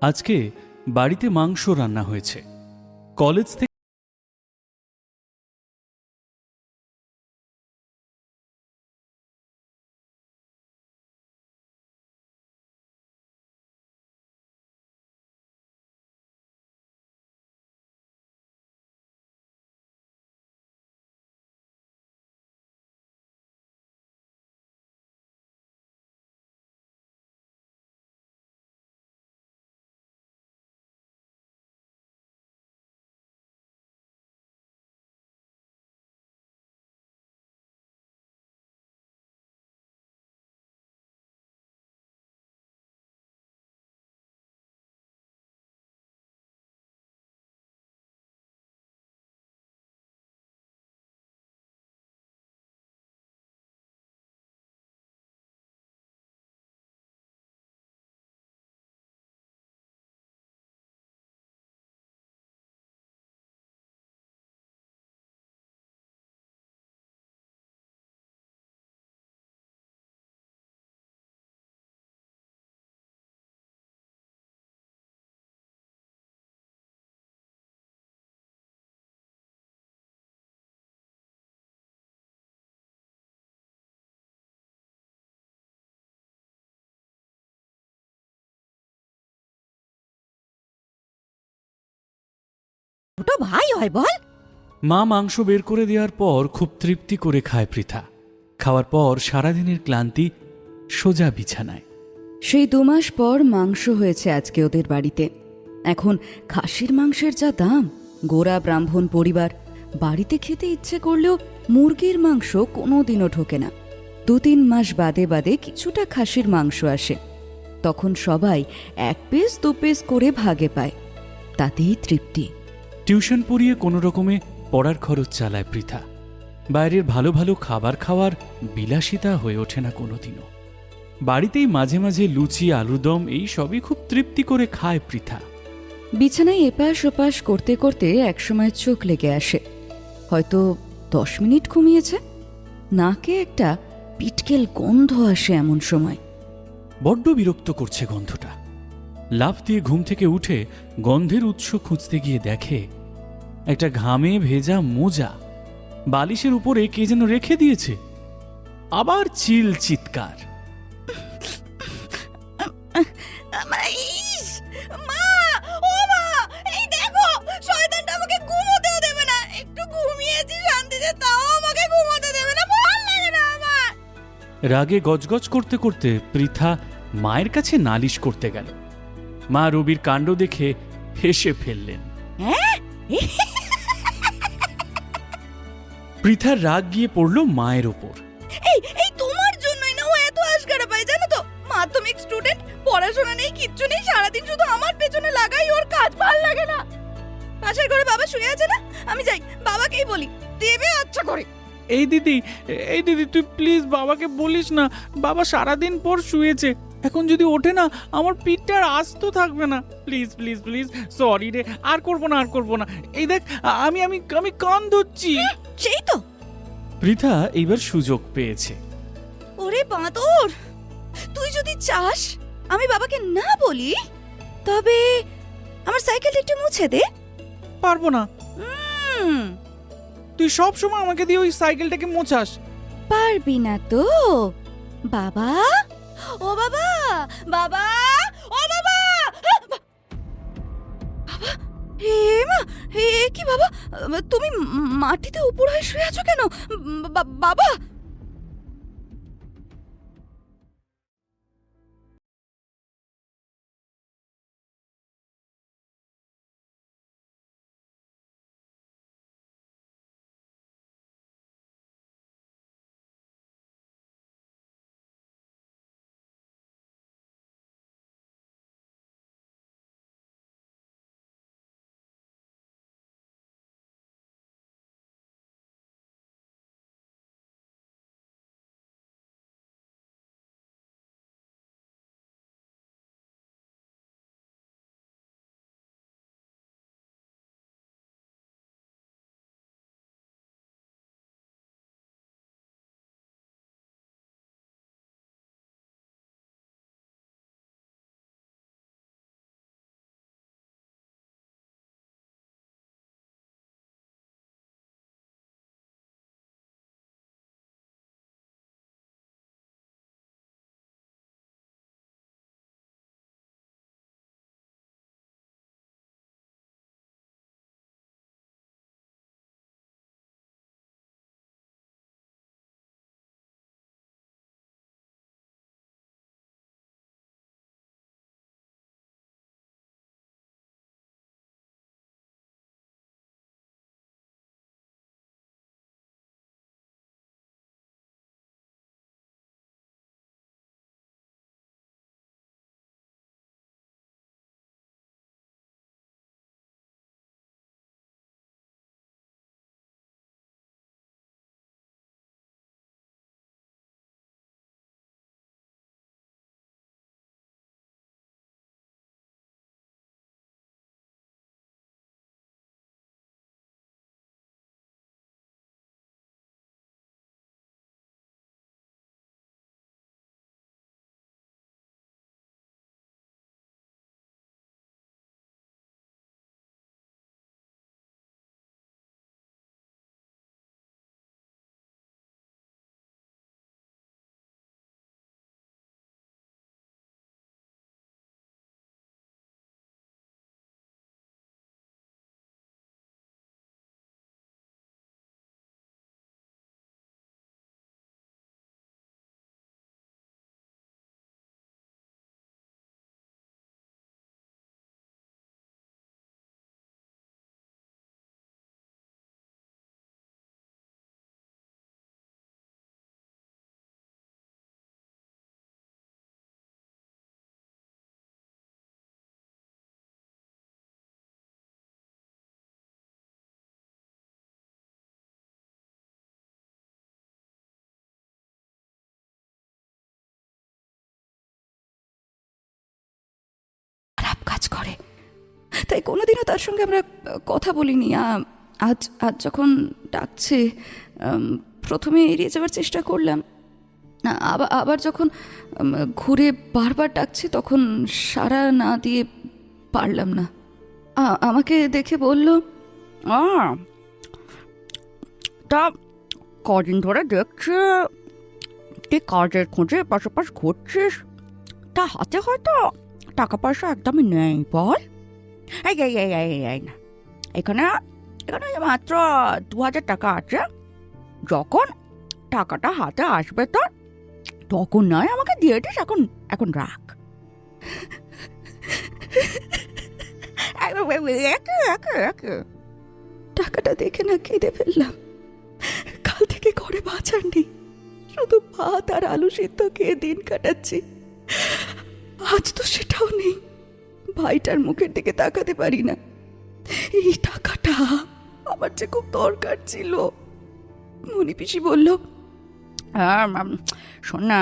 আজকে বাড়িতে মাংস রান্না হয়েছে। কলেজ থেকে ছোট ভাই হয় বল? মা মাংস বের করে দেওয়ার পর খুব তৃপ্তি করে খায় পৃথা। খাওয়ার পর সারাদিনের ক্লান্তি সোজা বিছানায়। সেই 2 মাস পর মাংস হয়েছে আজকে ওদের বাড়িতে। এখন খাসির মাংসের যা দাম, গোরা ব্রাহ্মণ পরিবার, বাড়িতে খেতে ইচ্ছে করলেও মুরগির মাংস কোনোদিনও ঢোকে না। 2-3 মাস বাদে বাদে কিছুটা খাসির মাংস আসে, তখন সবাই 1 পিস 2 পিস করে ভাগে পায়, তাতেই তৃপ্তি। টিউশন পড়িয়ে কোনো রকমে পড়ার খরচ চালায় পৃথা। বাইরের ভালো ভালো খাবার খাওয়ার বিলাসিতা হয়ে ওঠে না কোনোদিনও। বাড়িতেই মাঝে মাঝে লুচি আলুদম এই সবই খুব তৃপ্তি করে খায় পৃথা। বিছানায় এপাশ ওপাশ করতে করতে একসময় চোখ লেগে আসে। হয়তো 10 মিনিট ঘুমিয়েছে, নাকে একটা পিটকেল গন্ধ আসে। এমন সময় বড্ড বিরক্ত করছে গন্ধটা। লাফ দিয়ে ঘুম থেকে উঠে গন্ধের উৎস খুঁজতে গিয়ে দেখে একটা ঘামে ভেজা মোজা বালিশের উপরে কে যেন রেখে দিয়েছে। আবার চিৎকার। রাগে গজগজ করতে করতে পৃথা মায়ের কাছে নালিশ করতে গেল। মা রবির কাণ্ড দেখে হেসে ফেললেন। পৃথার রাগ গিয়ে পড়ল মায়ের ওপর। এই তোমার জন্যই না ও এত আশকারা পায়, জানো তো? মাধ্যমিক স্টুডেন্ট, পড়াশোনা নেই, কিচ্ছু নেই, সারাদিন শুধু আমার পেছনে লাগাই, ওর কাজ ভালো লাগে না। পাশের ঘরে বাবা শুয়ে আছে না, আমি যাই বাবাকেই বলি দেবে আচ্ছা করে। এই দিদি তুই প্লিজ বাবাকে বলিস না, বাবা সারাদিন পর শুয়েছে, এখন যদি ওঠে না আমার পিঠটা আর আস্ত থাকবে না। প্লিজ প্লিজ প্লিজ, সরি রে, আর করবো না। এই দেখ আমি আমি আমি কান ধরছি। সেই তো পৃথা এইবার সুযোগ পেয়েছে। ওরে বাঁদর, তুই যদি চাস আমি বাবাকে না বলি, তবে আমার সাইকেলটা একটু মুছে দে। পারবো না, তুই সব সময় আমাকে দিয়ে ওই সাইকেলটাকে মোছাস। পারবি না তো? বাবা, ও বাবা, বাবা, ও বাবা, বাবা, হে মা, হে কি বাবা, তুমি মাটিতে উপর হয়ে শুয়ে আছো কেন? বাবা। কাজ করে, তাই কোনোদিনও তার সঙ্গে আমরা কথা বলিনি। আজ আজ যখন ডাকছে, প্রথমে এড়িয়ে যাওয়ার চেষ্টা করলাম, আবার আবার যখন ঘুরে বারবার ডাকছে তখন সাড়া না দিয়ে পারলাম না। আমাকে দেখে বলল, তা কদিন ধরে দেখছে তুই কাজের খোঁজে পাশাপাশি ঘুরছিস, তা হাতে হয়তো টাকা পয়সা একদমই নেই বল? এই এই এই এই এই না, এখানে এখানে মাত্র 2000 টাকা আছে, যখন টাকাটা হাতে আসবে তোর তখন নয় আমাকে দিয়ে দিস, এখন এখন রাখ। টাকাটা দেখে না কেঁদে ফেললাম। কাল থেকে ঘরে বাঁচার নেই, শুধু ভাত আর আলু সিদ্ধ খেয়ে দিন কাটাচ্ছি। আজ তো সেটাও নেই, ভাইটার মুখের দিকে তাকাতে পারি না। এই টাকাটা আমার যে খুব দরকার ছিল। মনি পিসি বলল, শোন না,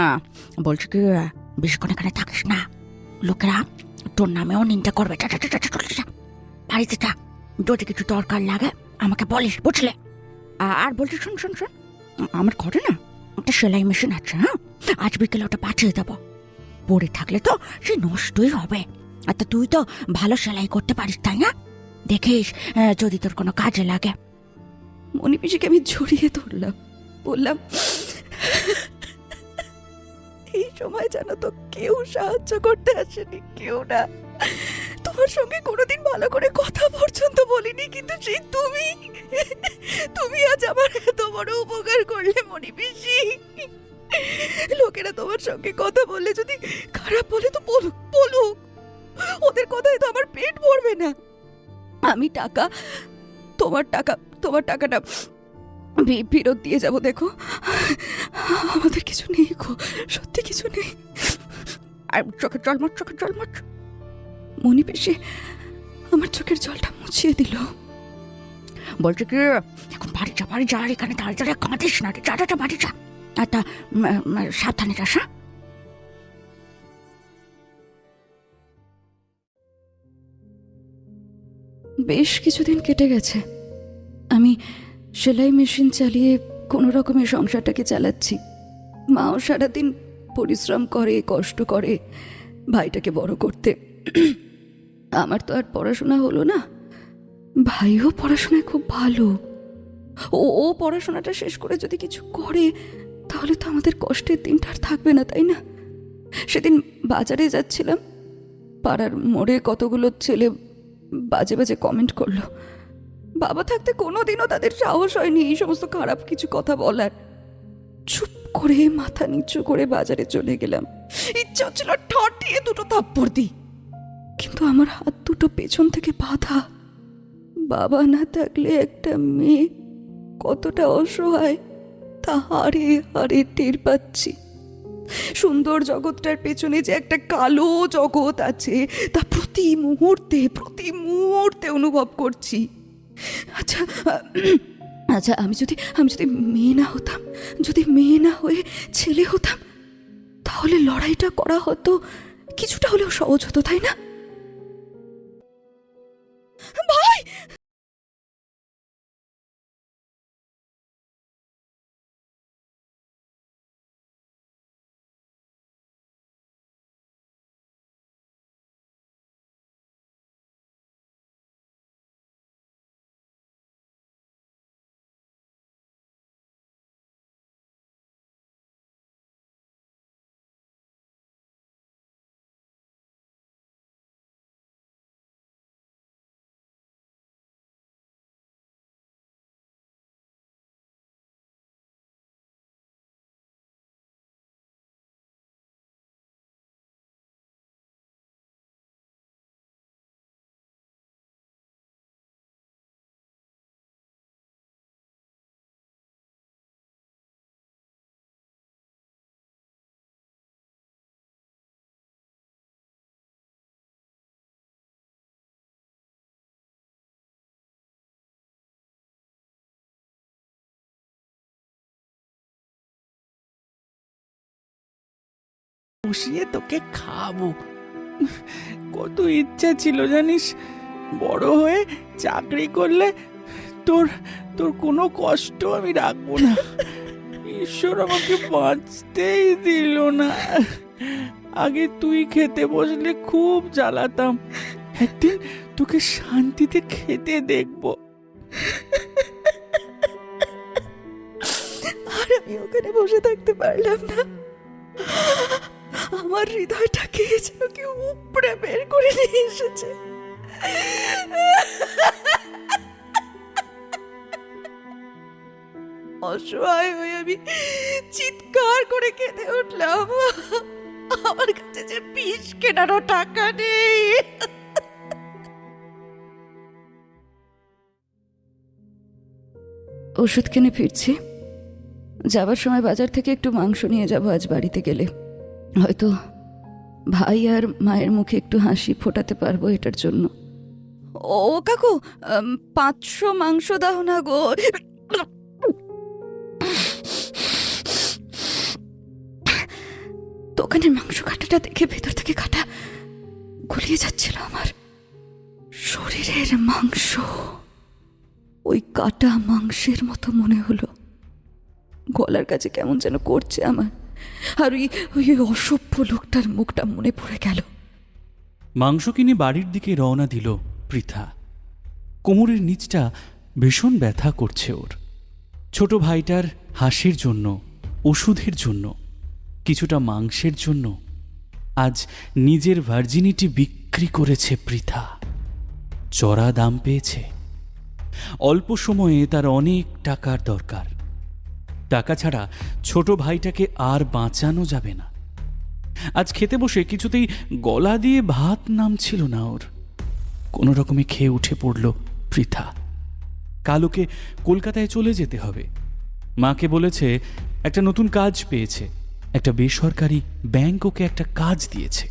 বলছি কি বেশিক্ষণ এখানে থাকিস না, লোকেরা তোর নামেও নিন্দা করবে। বাড়িতে যা, যদি কিছু দরকার লাগে আমাকে বলিস, বুঝলে? আর বলছি শোন শোন শোন, আমার ঘরে না একটা সেলাই মেশিন আছে, হ্যাঁ, আজ বিকেলে ওটা পাঠিয়ে দেবো। পড়ে থাকলে তো সে নষ্টই হবে, আর তা তুই তো ভালো সেলাই করতে পারিস, তাই না? দেখিস যদি তোর কোনো কাজে লাগে। মনি পিসিকে আমি জড়িয়ে ধরলাম, বললাম, এই সময় জানো তো কেউ সাহায্য করতে আসেনি, কেউ না। তোমার সঙ্গে কোনোদিন ভালো করে কথা পর্যন্ত বলিনি, কিন্তু সেই তুমি তুমি আজ আমার এত বড় উপকার করলে মনি পিসি। লোকেরা তোমার সঙ্গে কথা বললে যদি খারাপ বলে তো বলুক বলুক, ওদের কথায় তো আমার পেট ভরবে না। আমি তোমার টাকাটা ফেরত দিয়ে যাব। দেখো আমাদের কিছু নেই গো, সত্যি কিছু নেই। আর চোখের জলমাট মনি পিসি আমার চোখের জলটা মুছিয়ে দিল। বলছে কি, এখন বাড়ি যা, আর এখানে দাঁড়িয়ে কাঁদিস না, যা বাড়ি যা, আর তা সাবধানে যাস। বেশ কিছুদিন কেটে গেছে, আমি সেলাই মেশিন চালিয়ে কোনো রকমে সংসারটাকে চালাচ্ছি। মাও সারাদিন পরিশ্রম করে, কষ্ট করে ভাইটাকে বড় করতে। আমার তো আর পড়াশোনা হলো না, ভাইও পড়াশোনায় খুব ভালো। ও পড়াশোনাটা শেষ করে যদি কিছু করে তাহলে তো আমাদের কষ্টের দিনটা আর থাকবে না, তাই না? সেদিন বাজারে যাচ্ছিলাম, পাড়ার মোড়ে কতগুলো ছেলে বাজে বাজে কমেন্ট করলো। বাবা থাকতে কোনোদিনও তাদের সাহস হয়নি এই সমস্ত খারাপ কিছু কথা বলার। চুপ করে মাথা নিচু করে বাজারে চলে গেলাম। ইচ্ছা হচ্ছিল ঠটিয়ে দুটো থাপ্পড় দিই, কিন্তু আমার হাত দুটো পেছন থেকে বাঁধা। বাবা না থাকলে একটা মেয়ে কতটা অসহায় তা হাড়ে হাড়ে টের পাচ্ছি। সুন্দর জগৎটার পেছনে যে একটা কালো জগৎ আছে তা প্রতি মুহূর্তে অনুভব করছি। আচ্ছা আচ্ছা, আমি যদি মেয়ে না হতাম, যদি মেয়ে না হয়ে ছেলে হতাম, তাহলে লড়াইটা করা হতো কিছুটা হলেও সহজ হতো, তাই না? ভাই, বসিয়ে তোকে খাবো। কত ইচ্ছা ছিল জানিস, বড় হয়ে চাকরি করলে তোর তোর কোনো কষ্ট আমি রাখবো না। ঈশ্বর আমাকে বাঁচতেই দিল না। আগে তুই খেতে বসলে খুব জ্বালাতাম, একদিন তোকে শান্তিতে খেতে দেখবো। আর আমি ওখানে বসে থাকতে পারলাম না। আমার হৃদয়টাকে যেন কেউ উপড়ে বের করে নিয়ে এসেছে। অসহায় হয়ে আমি চিৎকার করে কেঁদে উঠলাম। আমার কাছে যে বিষ কেনারও টাকা নেই। ওষুধ কিনে ফিরছি, যাবার সময় বাজার থেকে একটু মাংস নিয়ে যাব আজ বাড়িতে গেলে। হয়তো ভাই আর মায়ের মুখে একটু হাসি ফোটাতে পারবো এটার জন্য। ও কাকু, 500 মাংস দাও না গো। দোকানের মাংস কাটাটা দেখে ভেতর থেকে কাটা গলিয়ে যাচ্ছিল আমার শরীরের মাংস। ওই কাটা মাংসের মতো মনে হলো, গলার কাছে কেমন যেন করছে আমার। আর ওই ওই অসভ্য লোকটার মুখটা মনে পড়ে গেল। মাংস কিনে বাড়ির দিকে রওনা দিল পৃথা। কোমরের নিচটা ভীষণ ব্যথা করছে ওর। ছোট ভাইটার হাসির জন্য, ওষুধের জন্য, কিছুটা মাংসের জন্য আজ নিজের ভার্জিনিটি বিক্রি করেছে পৃথা। চড়া দাম পেয়েছে। অল্প সময়ে তার অনেক টাকার দরকার। টাকা ছাড়া ছোট ভাইটাকে আর বাঁচানো যাবে না। আজ খেতে বসে কিছুতেই গলা দিয়ে ভাত নামছিল না ওর। কোনো রকমে খেয়ে উঠে পড়ল পৃথা। কালুকে কলকাতায় চলে যেতে হবে। মাকে বলেছে একটা নতুন কাজ পেয়েছে, একটা বেসরকারি ব্যাংক ওকে একটা কাজ দিয়েছে,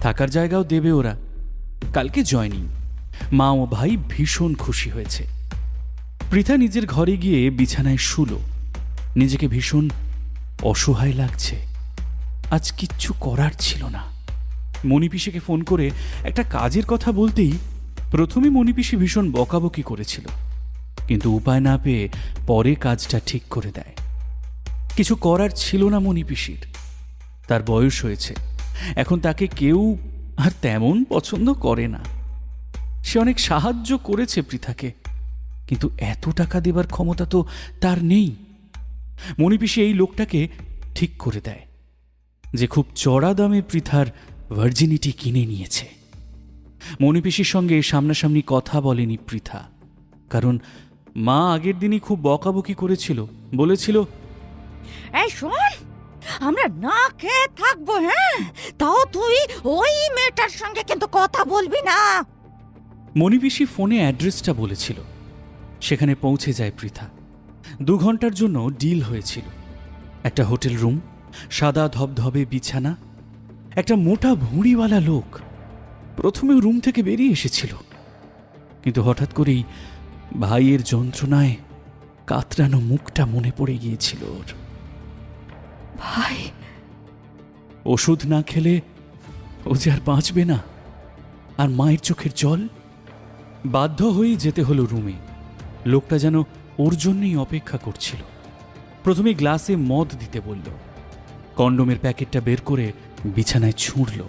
থাকার জায়গাও দেবে ওরা। কালকে জয়নিং। মা ও ভাই ভীষণ খুশি হয়েছে। পৃথা নিজের ঘরে গিয়ে বিছানায় শুলো। নিজেকে ভীষণ অসহায় লাগছে। আজ কিচ্ছু করার ছিল না। মণিপিসিকে ফোন করে একটা কাজের কথা বলতেই প্রথমে মণিপিসি ভীষণ বকাবকি করেছিল, কিন্তু উপায় না পেয়ে পরে কাজটা ঠিক করে দেয়। কিছু করার ছিল না মণিপিসির। তার বয়স হয়েছে, এখন তাকে কেউ আর তেমন পছন্দ করে না। সে অনেক সাহায্য করেছে পৃথাকে, কিন্তু এত টাকা দেবার ক্ষমতা তো তার নেই। মণিপিসি এই লোকটাকে ঠিক করে দেয়, যে খুব চড়া দামে পৃথার ভার্জিনিটি কিনে নিয়েছে। মণিপিসির সঙ্গে সামনাসামনি কথা বলেনি পৃথা, কারণ মা আগের দিনই খুব বকাবকি করেছিল। বলেছিল, এই শোন, আমরা না খেয়ে থাকবো, হ্যাঁ, তাও তুই ওই মেয়েটার সঙ্গে কিন্তু কথা বলবি না। মণিপিসি ফোনে অ্যাড্রেসটা বলেছিল। সেখানে পৌঁছে যায় পৃথা। 2 ঘন্টার জন্য ডিল হয়েছিল। একটা হোটেল রুম, সাদা ধবধবে বিছানা, একটা মোটা ভুঁড়িওয়ালা লোক। প্রথমে রুম থেকে বেরিয়ে এসেছিল, কিন্তু হঠাৎ করেই ভাইয়ের যন্ত্রণায় কাতরানো মুখটা মনে পড়ে গিয়েছিল ওর। ভাই, ওষুধ না খেলে ও যে আর বাঁচবে না। আর মায়ের চোখের জল। বাধ্য হয়ে যেতে হলো রুমে। লোকটা যেন ওর জন্যই অপেক্ষা করছিল। প্রথমে গ্লাসে মদ দিতে বলল। কন্ডোমের প্যাকেটটা বের করে বিছানায় ছুঁড়ল।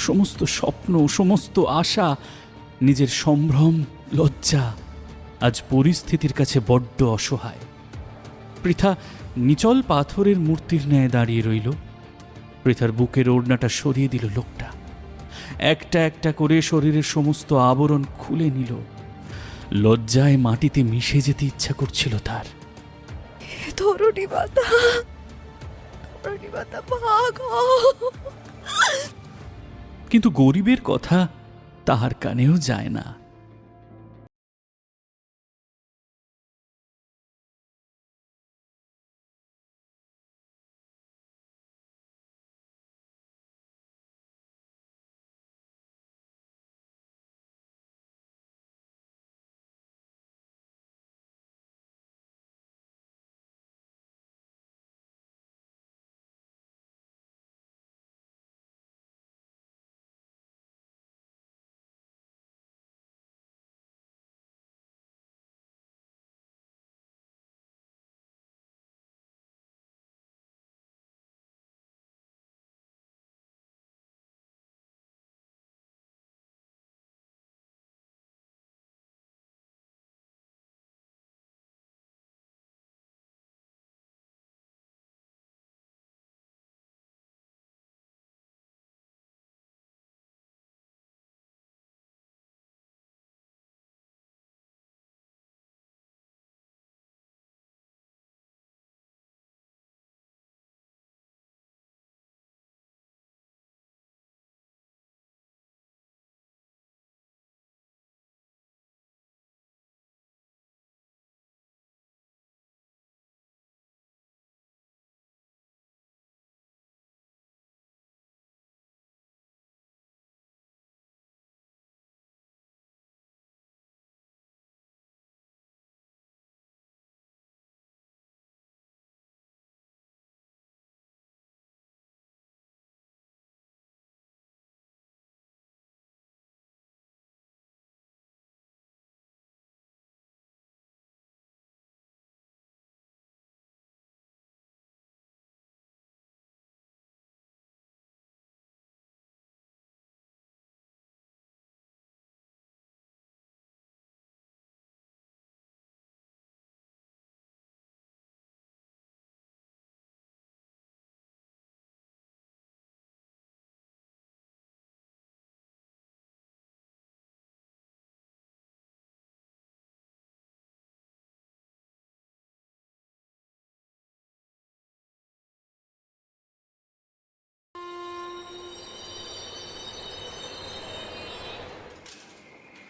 সমস্ত স্বপ্ন, সমস্ত আশা, নিজের সম্ভ্রম, লজ্জা আজ পরিস্থিতির কাছে বড্ড অসহায়। পৃথা নিচল পাথরের মূর্তির ন্যায় দাঁড়িয়ে রইল। পৃথার বুকের ওড়নাটা সরিয়ে দিল লোকটা। একটা একটা করে শরীরের সমস্ত আবরণ খুলে নিল। লজ্জায় মাটিতে মিশে যেতে ইচ্ছা করছিল তার। ধরুনি মাতা, ধরুনি মাতা, ভাগ হও। কিন্তু গরিবের কথা তাহার কানেও যায় না।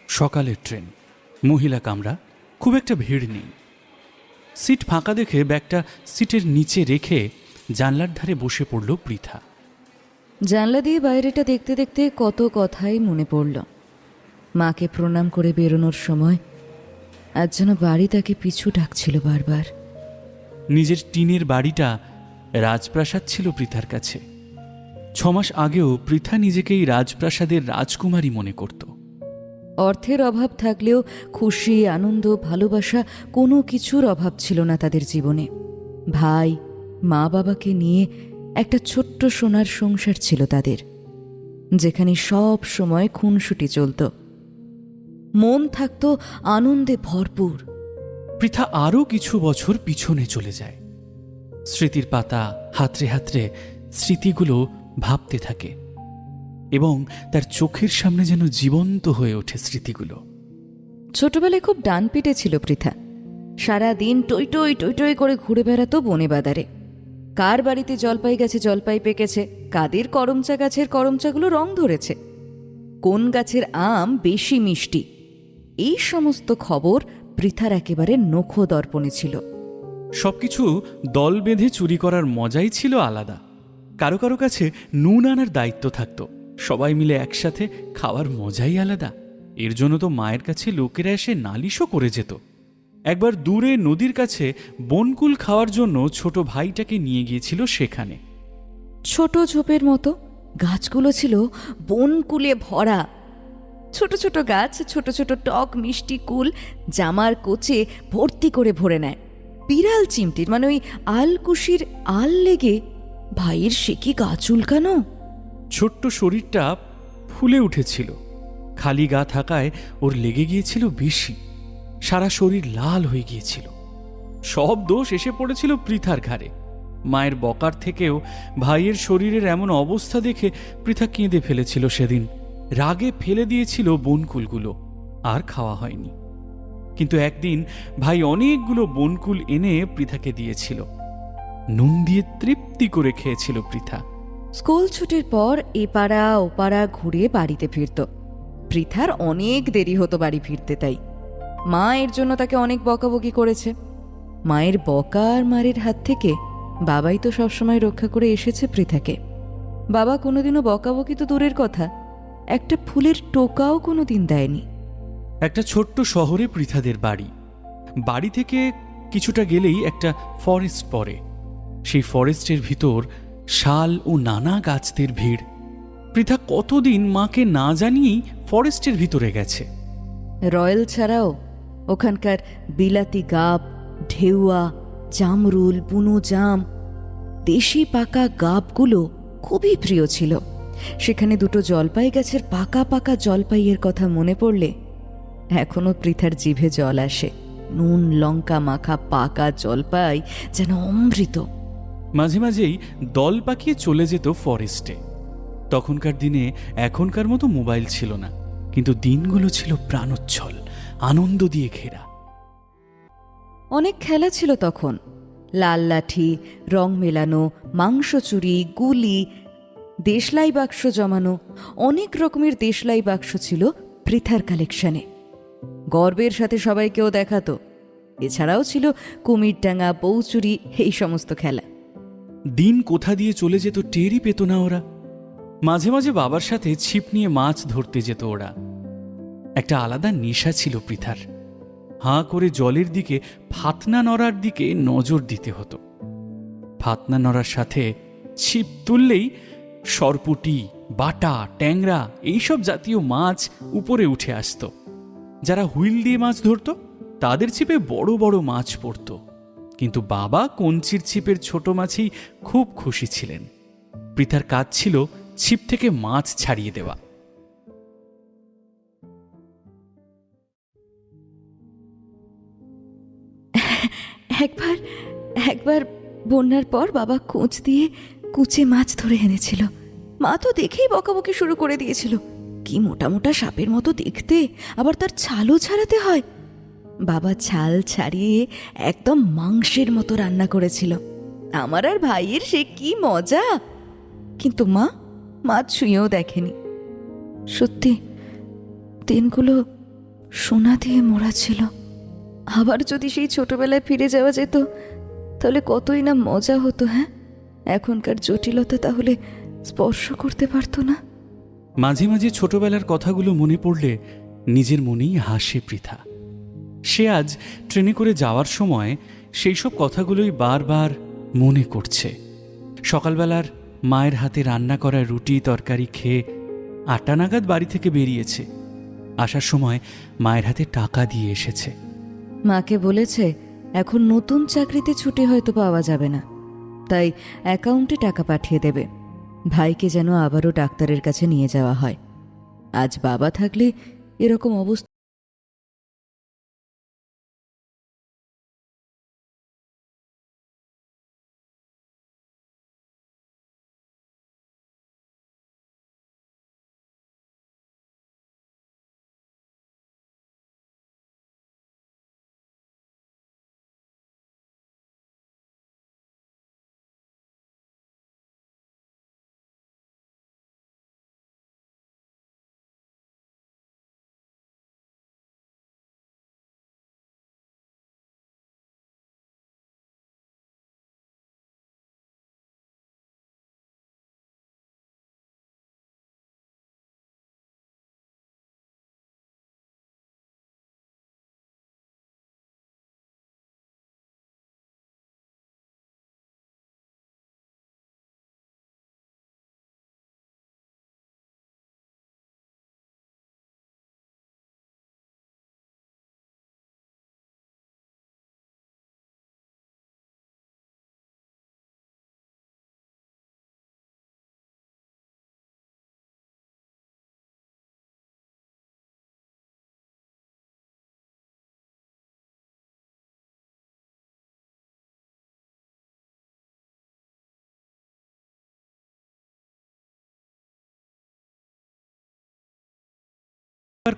সকালের ট্রেন, মহিলা কামরা, খুব একটা ভিড় নেই। সিট ফাঁকা দেখে ব্যাগটা সিটের নিচে রেখে জানলার ধারে বসে পড়ল পৃথা। জানলা দিয়ে বাইরেটা দেখতে দেখতে কত কথাই মনে পড়ল। মাকে প্রণাম করে বেরোনোর সময় আজ যেন বাড়ি তাকে পিছু ডাকছিল বারবার। নিজের টিনের বাড়িটা রাজপ্রাসাদ ছিল পৃথার কাছে। 6 মাস আগেও পৃথা নিজেকেই রাজপ্রাসাদের রাজকুমারী মনে করত। অর্থের অভাব থাকলেও খুশি, আনন্দ, ভালোবাসা কোনো কিছুর অভাব ছিল না তাদের জীবনে। ভাই, মা বাবাকে নিয়ে একটা ছোট্ট সোনার সংসার ছিল তাদের, যেখানে সব সময় খুনসুটি চলত, মন থাকত আনন্দে ভরপুর। পৃথা আরও কিছু বছর পিছনে চলে যায়। স্মৃতির পাতা হাতড়ে হাতড়ে স্মৃতিগুলো ভাবতে থাকে এবং তার চোখের সামনে যেন জীবন্ত হয়ে ওঠে স্মৃতিগুলো। ছোটবেলায় খুব ডানপিটে ছিল পৃথা। সারাদিন টই টই টই টই করে ঘুরে বেড়াতো বনে বাদারে। কার বাড়িতে জলপাই গাছে জলপাই পেকেছে, কাদের করমচা গাছের করমচাগুলো রং ধরেছে, কোন গাছের আম বেশি মিষ্টি, এই সমস্ত খবর পৃথার একেবারে নখো দর্পণে ছিল। সবকিছু দল বেঁধে চুরি করার মজাই ছিল আলাদা। কারো কারো কাছে নুন আনার দায়িত্ব থাকতো, সবাই মিলে একসাথে খাওয়ার মজাই আলাদা। এর জন্য তো মায়ের কাছে লোকেরা এসে নালিশও করে যেত। একবার দূরে নদীর কাছে বনকুল খাওয়ার জন্য ছোট ভাইটাকে নিয়ে গিয়েছিল সেখানে। ছোট ঝোপের মতো গাছগুলো ছিল বনকুলে ভরা। ছোট ছোট গাছ, ছোট ছোট টক মিষ্টি কুল জামার কোচে ভর্তি করে ভরে নেয়। বিড়াল চিমটির মানে ওই আলকুশির আল লেগে ভাইয়ের সে কি গা চুলকানো। ছোট্ট শরীরটা ফুলে উঠেছিল, খালি গা থাকায় ওর লেগে গিয়েছিল বেশি। সারা শরীর লাল হয়ে গিয়েছিল। সব দোষ এসে পড়েছিল পৃথার ঘাড়ে। মায়ের বকার থেকেও ভাইয়ের শরীরের এমন অবস্থা দেখে পৃথা কেঁদে ফেলেছিল সেদিন। রাগে ফেলে দিয়েছিল বনকুলগুলো, আর খাওয়া হয়নি। কিন্তু একদিন ভাই অনেকগুলো বনকুল এনে পৃথাকে দিয়েছিল। নুন দিয়ে তৃপ্তি করে খেয়েছিল পৃথা। স্কুল ছুটির পর এপাড়া ওপাড়া ঘুরে বাড়িতে ফিরত। পৃথার অনেক দেরি হতো বাড়ি ফিরতে, তাই মা এর জন্য তাকে অনেক বকাবকি করেছে। মায়ের বকা আর মারের হাত থেকে বাবাই তো সবসময় রক্ষা করে এসেছে পৃথাকে। বাবা কোনোদিনও বকাবকি তো দূরের কথা, একটা ফুলের টোকাও কোনোদিন দেয়নি। একটা ছোট্ট শহরে পৃথাদের বাড়ি। বাড়ি থেকে কিছুটা গেলেই একটা ফরেস্ট পড়ে। সেই ফরেস্টের ভিতর শাল ও নানা গাছদের ভিড়। পৃথা কতদিন মাকে না জানিয়েই ফরেস্টের ভিতরে গেছে। রয়্যাল ছাড়াও ওখানকার বিলাতি গাব, ঢেউয়া, জামরুল, বুনো জাম, দেশি পাকা গাবগুলো খুবই প্রিয় ছিল। সেখানে দুটো জলপাই গাছের পাকা পাকা জলপাইয়ের কথা মনে পড়লে এখনো পৃথার জিভে জল আসে। নুন লঙ্কা মাখা পাকা জলপাই যেন অমৃত। মাঝে মাঝেই দল পাকিয়ে চলে যেত ফরেস্টে। তখনকার দিনে এখনকার মতো মোবাইল ছিল না, কিন্তু দিনগুলো ছিল প্রাণোচ্ছল, আনন্দ দিয়ে ঘেরা। অনেক খেলা ছিল তখন। লাল লাঠি, রং মেলানো, মাংস চুরি, গুলি, দেশলাই বাক্স জমানো। অনেক রকমের দেশলাই বাক্স ছিল পৃথার কালেকশনে। গর্বের সাথে সবাইকেও দেখাতো। এছাড়াও ছিল কুমিরডাঙ্গা, বউচুরি, এই সমস্ত খেলা। দিন কোথা দিয়ে চলে যেত টেরই পেত না ওরা। মাঝে মাঝে বাবার সাথে ছিপ নিয়ে মাছ ধরতে যেত ওরা। একটা আলাদা নেশা ছিল পৃথার। হাঁ করে জলের দিকে ফাতনা নড়ার দিকে নজর দিতে হতো। ফাতনা নড়ার সাথে ছিপ তুললেই সরপুটি, বাটা, ট্যাংরা এইসব জাতীয় মাছ উপরে উঠে আসত। যারা হুইল দিয়ে মাছ ধরত তাদের ছিপে বড় বড় মাছ পড়ত। কিন্তু বাবা কঞ্চির ছিপের ছোট মাছেই খুব খুশি ছিলেন। পৃথার কাজ ছিল ছিপ থেকে মাছ ছাড়িয়ে দেওয়া। একবার বন্যার পর বাবা কোঁচ দিয়ে কুচে মাছ ধরে এনেছিল। মা তো দেখেই বকাবকি শুরু করে দিয়েছিল। কি মোটা মোটা সাপের মতো দেখতে, আবার তার ছালও ছাড়াতে হয়। বাবা ছাল ছাড়িয়ে একদম মাংসের মতো রান্না করেছিল। আমার আর ভাইয়ের সে কি মজা! কিন্তু মা মা ছুঁয়েও দেখেনি। সত্যি দিনগুলো সোনা দিয়ে মোড়া ছিল। আবার যদি সেই ছোটবেলায় ফিরে যাওয়া যেত তাহলে কতই না মজা হতো। হ্যাঁ, এখনকার জটিলতা তাহলে স্পর্শ করতে পারতো না। মাঝে মাঝে ছোটবেলার কথাগুলো মনে পড়লে নিজের মনেই হাসে পৃথা। সে আজ ট্রেনে করে যাওয়ার সময় সেই সব কথাগুলোই বারবার মনে করছে। সকালবেলার মায়ের হাতে রান্না করা রুটি তরকারি খেয়ে 8টা নাগাদ বাড়ি থেকে বেরিয়েছে। আসার সময় মায়ের হাতে টাকা দিয়ে এসেছে। মাকে বলেছে এখন নতুন চাকরিতে ছুটি হয়তো পাওয়া যাবে না, তাই অ্যাকাউন্টে টাকা পাঠিয়ে দেবে। ভাইকে যেন আবারও ডাক্তারের কাছে নিয়ে যাওয়া হয়। আজ বাবা থাকলে এরকম অবস্থা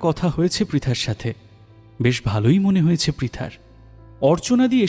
কথা হয়েছে পৃথার সাথে, বেশ ভালোই মনে হয়েছে পৃথার। অর্চনা দিয়ে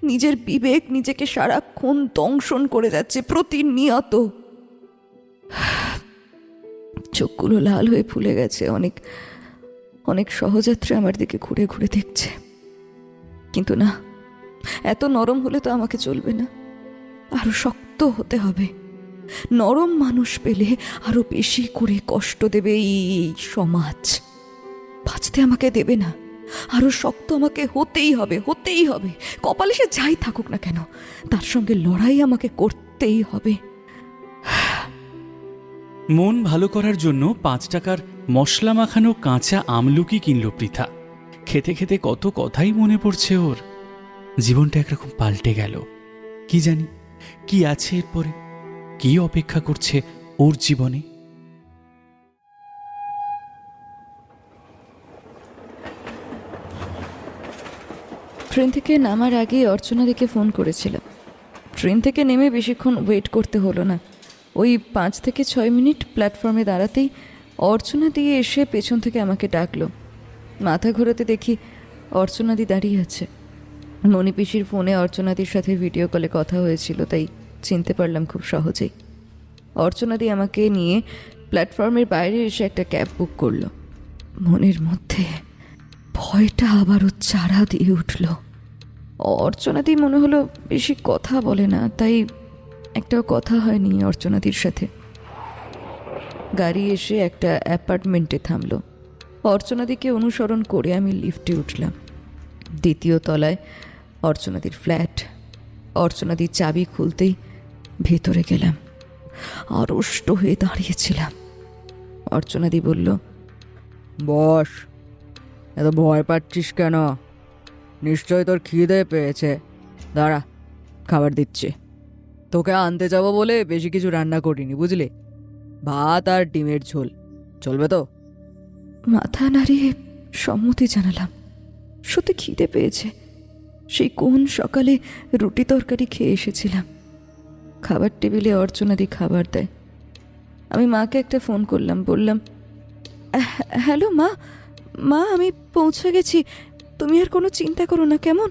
নিজের বিবেক নিজেকে সারাক্ষণ দংশন করে যাচ্ছে প্রতিনিয়ত। চোখগুলো লাল হয়ে ফুলে গেছে। অনেক অনেক সহযাত্রী আমার দিকে ঘুরে ঘুরে দেখছে। কিন্তু না, এত নরম হলে তো আমাকে চলবে না, আরো শক্ত হতে হবে। নরম মানুষ পেলে আরো বেশি করে কষ্ট দেবে এই সমাজ। বাঁচতে আমাকে দেবে না, আরো শক্ত আমাকে হতেই হবে, হতেই হবে। কপালে সে যাই থাকুক না কেন, তার সঙ্গে লড়াই আমাকে করতেই হবে। মন ভালো করার জন্য 5 টাকার মশলা মাখানো কাঁচা আমলকি কিনল পৃথা। খেতে খেতে কত কথাই মনে পড়ছে ওর। জীবনটা একরকম পাল্টে গেল। কি জানি কি আছে এরপরে, কি অপেক্ষা করছে ওর জীবনে। ট্রেন থেকে নামার আগে অর্চনা দিকে ফোন করেছিলাম। ট্রেন থেকে নেমে বেশিক্ষণ ওয়েট করতে হলো না। ওই 5 থেকে 6 মিনিট প্ল্যাটফর্মে দাঁড়াতেই অর্চনাদি এসে পেছন থেকে আমাকে ডাকলো। মাথা ঘোরাতে দেখি অর্চনাদি দাঁড়িয়ে আছে। মণিপিসির ফোনে অর্চনাদির সাথে ভিডিও কলে কথা হয়েছিল, তাই চিনতে পারলাম খুব সহজেই। অর্চনাদি আমাকে নিয়ে প্ল্যাটফর্মের বাইরে এসে একটা ক্যাব বুক করলো। মনের মধ্যে ভয়টা আবারও চারা দিয়ে উঠল। অর্চনাদি মনে হলো বেশি কথা বলে না, তাই একটাও কথা হয়নি অর্চনাদির সাথে। গাড়ি এসে একটা অ্যাপার্টমেন্টে থামলো। অর্চনাদিকে অনুসরণ করে আমি লিফটে উঠলাম। দ্বিতীয় তলায় অর্চনাদির ফ্ল্যাট। অর্চনাদির চাবি খুলতেই ভেতরে গেলাম। আড়ষ্ট হয়ে দাঁড়িয়েছিলাম। অর্চনাদি বলল, বস, এত ভয় পাচ্ছিস কেন? নিশ্চয় তোর খিদে পেয়েছে। দাঁড়া, খাবার দিচ্ছি। তোকে আনতে যাবো বলে বেশি কিছু রান্না করিনি, বুঝলি? ভাত আর ডিমের ঝোল চলবে তো? মাথা নাড়িয়ে সম্মতি জানালাম। সত্যি খিদে পেয়েছে। সেই কোন সকালে রুটি তরকারি খেয়ে এসেছিলাম। খাবার টেবিলে অর্চনাদি খাবার দেয়। আমি মাকে একটা ফোন করলাম, বললাম, হ্যালো মা, মা আমি পৌঁছে গেছি, তুমি আর কোনো চিন্তা করো না, কেমন?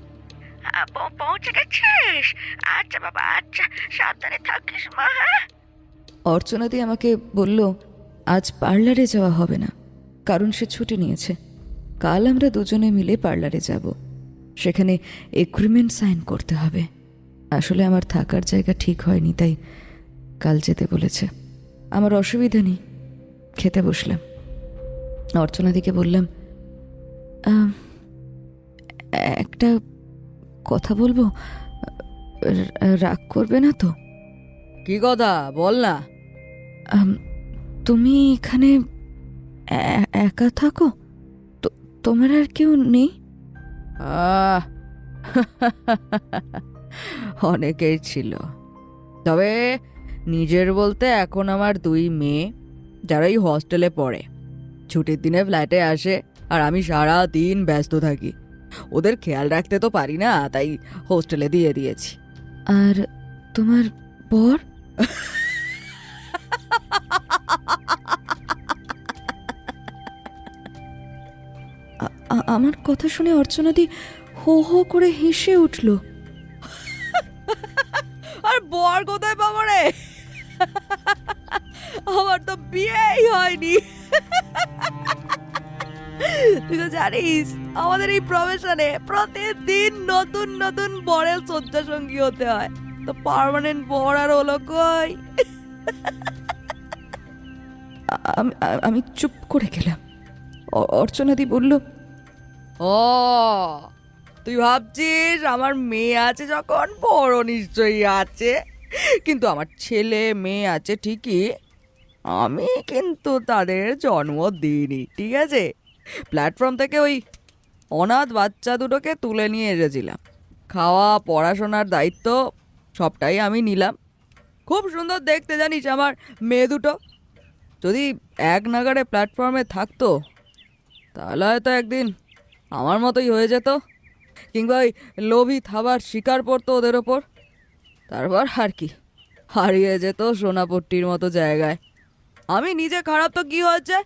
পৌঁছে গেছিস? আচ্ছা বাবা, আচ্ছা, সাবধানে থাকিস মা। হ্যাঁ, অর্চনাদি আমাকে বলল আজ পার্লারে যাওয়া হবে না, কারণ সে ছুটি নিয়েছে। কাল আমরা দুজনে মিলে পার্লারে যাব। সেখানে এগ্রিমেন্ট সাইন করতে হবে। আসলে আমার থাকার জায়গা ঠিক হয়নি, তাই কাল যেতে বলেছে। আমার অসুবিধা নেই। খেতে বসলাম। অর্চনাদিকে বললাম, একটা কথা বলবো, রাগ করবে না তো? কি কথা বল না। তুমি এখানে একা থাকো? তোমার আর কেউ নেই? আহ, অনেকেই ছিল, তবে নিজের বলতে এখন আমার 2 মেয়ে, যারা এই হস্টেলে পড়ে। ছুটির দিনে ফ্ল্যাটে আসে আর আমি সারা দিন ব্যস্ত থাকি। ওদের খেয়াল রাখতে তো পারি না, তাই হোস্টেলে দিয়ে দিয়েছি। আর তোমার বর? আমার কথা শুনে অর্চনাদি হো হো করে হেসে উঠল। আর বর কোথায় পাবো রে? আমার তো বিয়েই হয়নি। তুই তো জানিস আমাদের এই প্রফেশনে প্রতিদিন নতুন নতুন বরের শয্যা সঙ্গী হতে হয়, তো পার্মানেন্ট বর আর হলো কই? আমি চুপ করে গেলাম। অর্চনাদি বলল, ও, তুই ভাবছিস আমার মেয়ে আছে যখন বড় নিশ্চয়ই আছে, কিন্তু আমার ছেলে মেয়ে আছে ঠিকই, আমি কিন্তু তাদের জন্ম দিইনি, ঠিক আছে? প্ল্যাটফর্ম থেকে ওই অনাথ বাচ্চা দুটোকে তুলে নিয়ে এসেছিলাম। খাওয়া পড়াশোনার দায়িত্ব সবটাই আমি নিলাম। খুব সুন্দর দেখতে, জানিস আমার মেয়ে দুটো। যদি এক নাগাড়ে প্ল্যাটফর্মে থাকতো তাহলে হয়তো একদিন আমার মতোই হয়ে যেত, কিংবা ওই লোভী থাবার শিকার পড়তো ওদের ওপর। তারপর আর কি, হারিয়ে যেত সোনাপট্টির মতো জায়গায়। আমি নিজে খারাপ তো কি হয়েছে,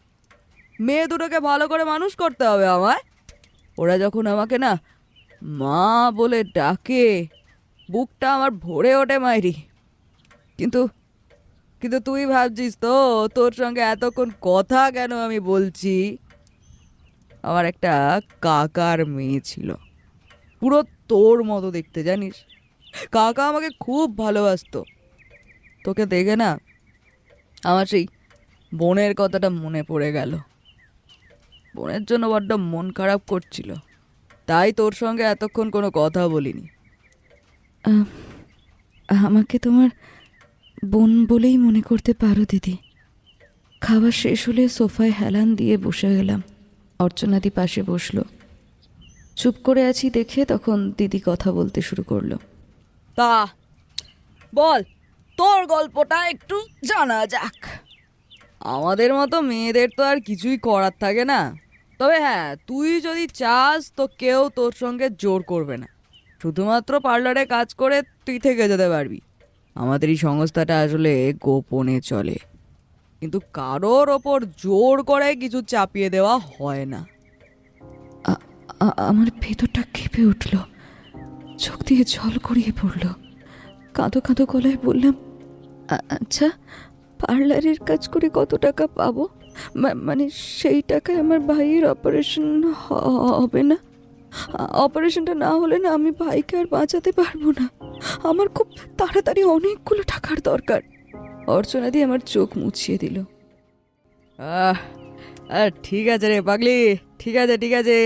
মেয়ে দুটোকে ভালো করে মানুষ করতে হবে আমায়। ওরা যখন আমাকে না মা বলে ডাকে, বুকটা আমার ভরে ওঠে মাইরি। কিন্তু কিন্তু তুই ভাবছিস তো তোর সঙ্গে এতক্ষণ কথা কেন আমি বলছি? আমার একটা কাকার মেয়ে ছিল, পুরো তোর মতো দেখতে, জানিস? কাকা আমাকে খুব ভালোবাসতো। তোকে দেখে না আমার সেই বোনের কথাটা মনে পড়ে গেল। বোনের জন্য বড্ড মন খারাপ করছিল, তাই তোর সঙ্গে এতক্ষণ কোনো কথা বলিনি। আমাকে তোমার বোন বলেই মনে করতে পারো দিদি। খাওয়া শেষ হলে সোফায় হেলান দিয়ে বসে গেলাম। অর্চনাদি পাশে বসলো। চুপ করে আছি দেখে তখন দিদি কথা বলতে শুরু করলো। তা বল, তোর গল্পটা একটু জানা যাক। আমাদের মতো মেয়েদের তো আর কিছুই করার থাকে না। তবে হ্যাঁ, তুই যদি চাস তো কেউ তোর সঙ্গে জোর করবে না। শুধুমাত্র পার্লারে কাজ করে তুই থেকে যেতে পারবি। আমাদের এই সংস্থাটা আসলে গোপনে চলে। কিন্তু কারোর ওপর জোর করে কিছু চাপিয়ে দেওয়া হয় না। আমার ভেতরটা কেঁপে উঠল, চোখ দিয়ে জল গড়িয়ে পড়ল। কাঁদো কাঁদো গলায় বললাম, আচ্ছা পার্লারের কাজ করে কত টাকা পাবো? মানে সেই টাকায় আমার ভাইয়ের অপারেশন হবে না? অপারেশনটা না হলে না আমি ভাইকে আর বাঁচাতে পারবো না। আমার খুব তাড়াতাড়ি অনেকগুলো টাকার দরকার। অর্চনা দিয়ে আমার চোখ মুছিয়ে দিল। ঠিক আছে রে পাগলি, ঠিক আছে ঠিক আছে।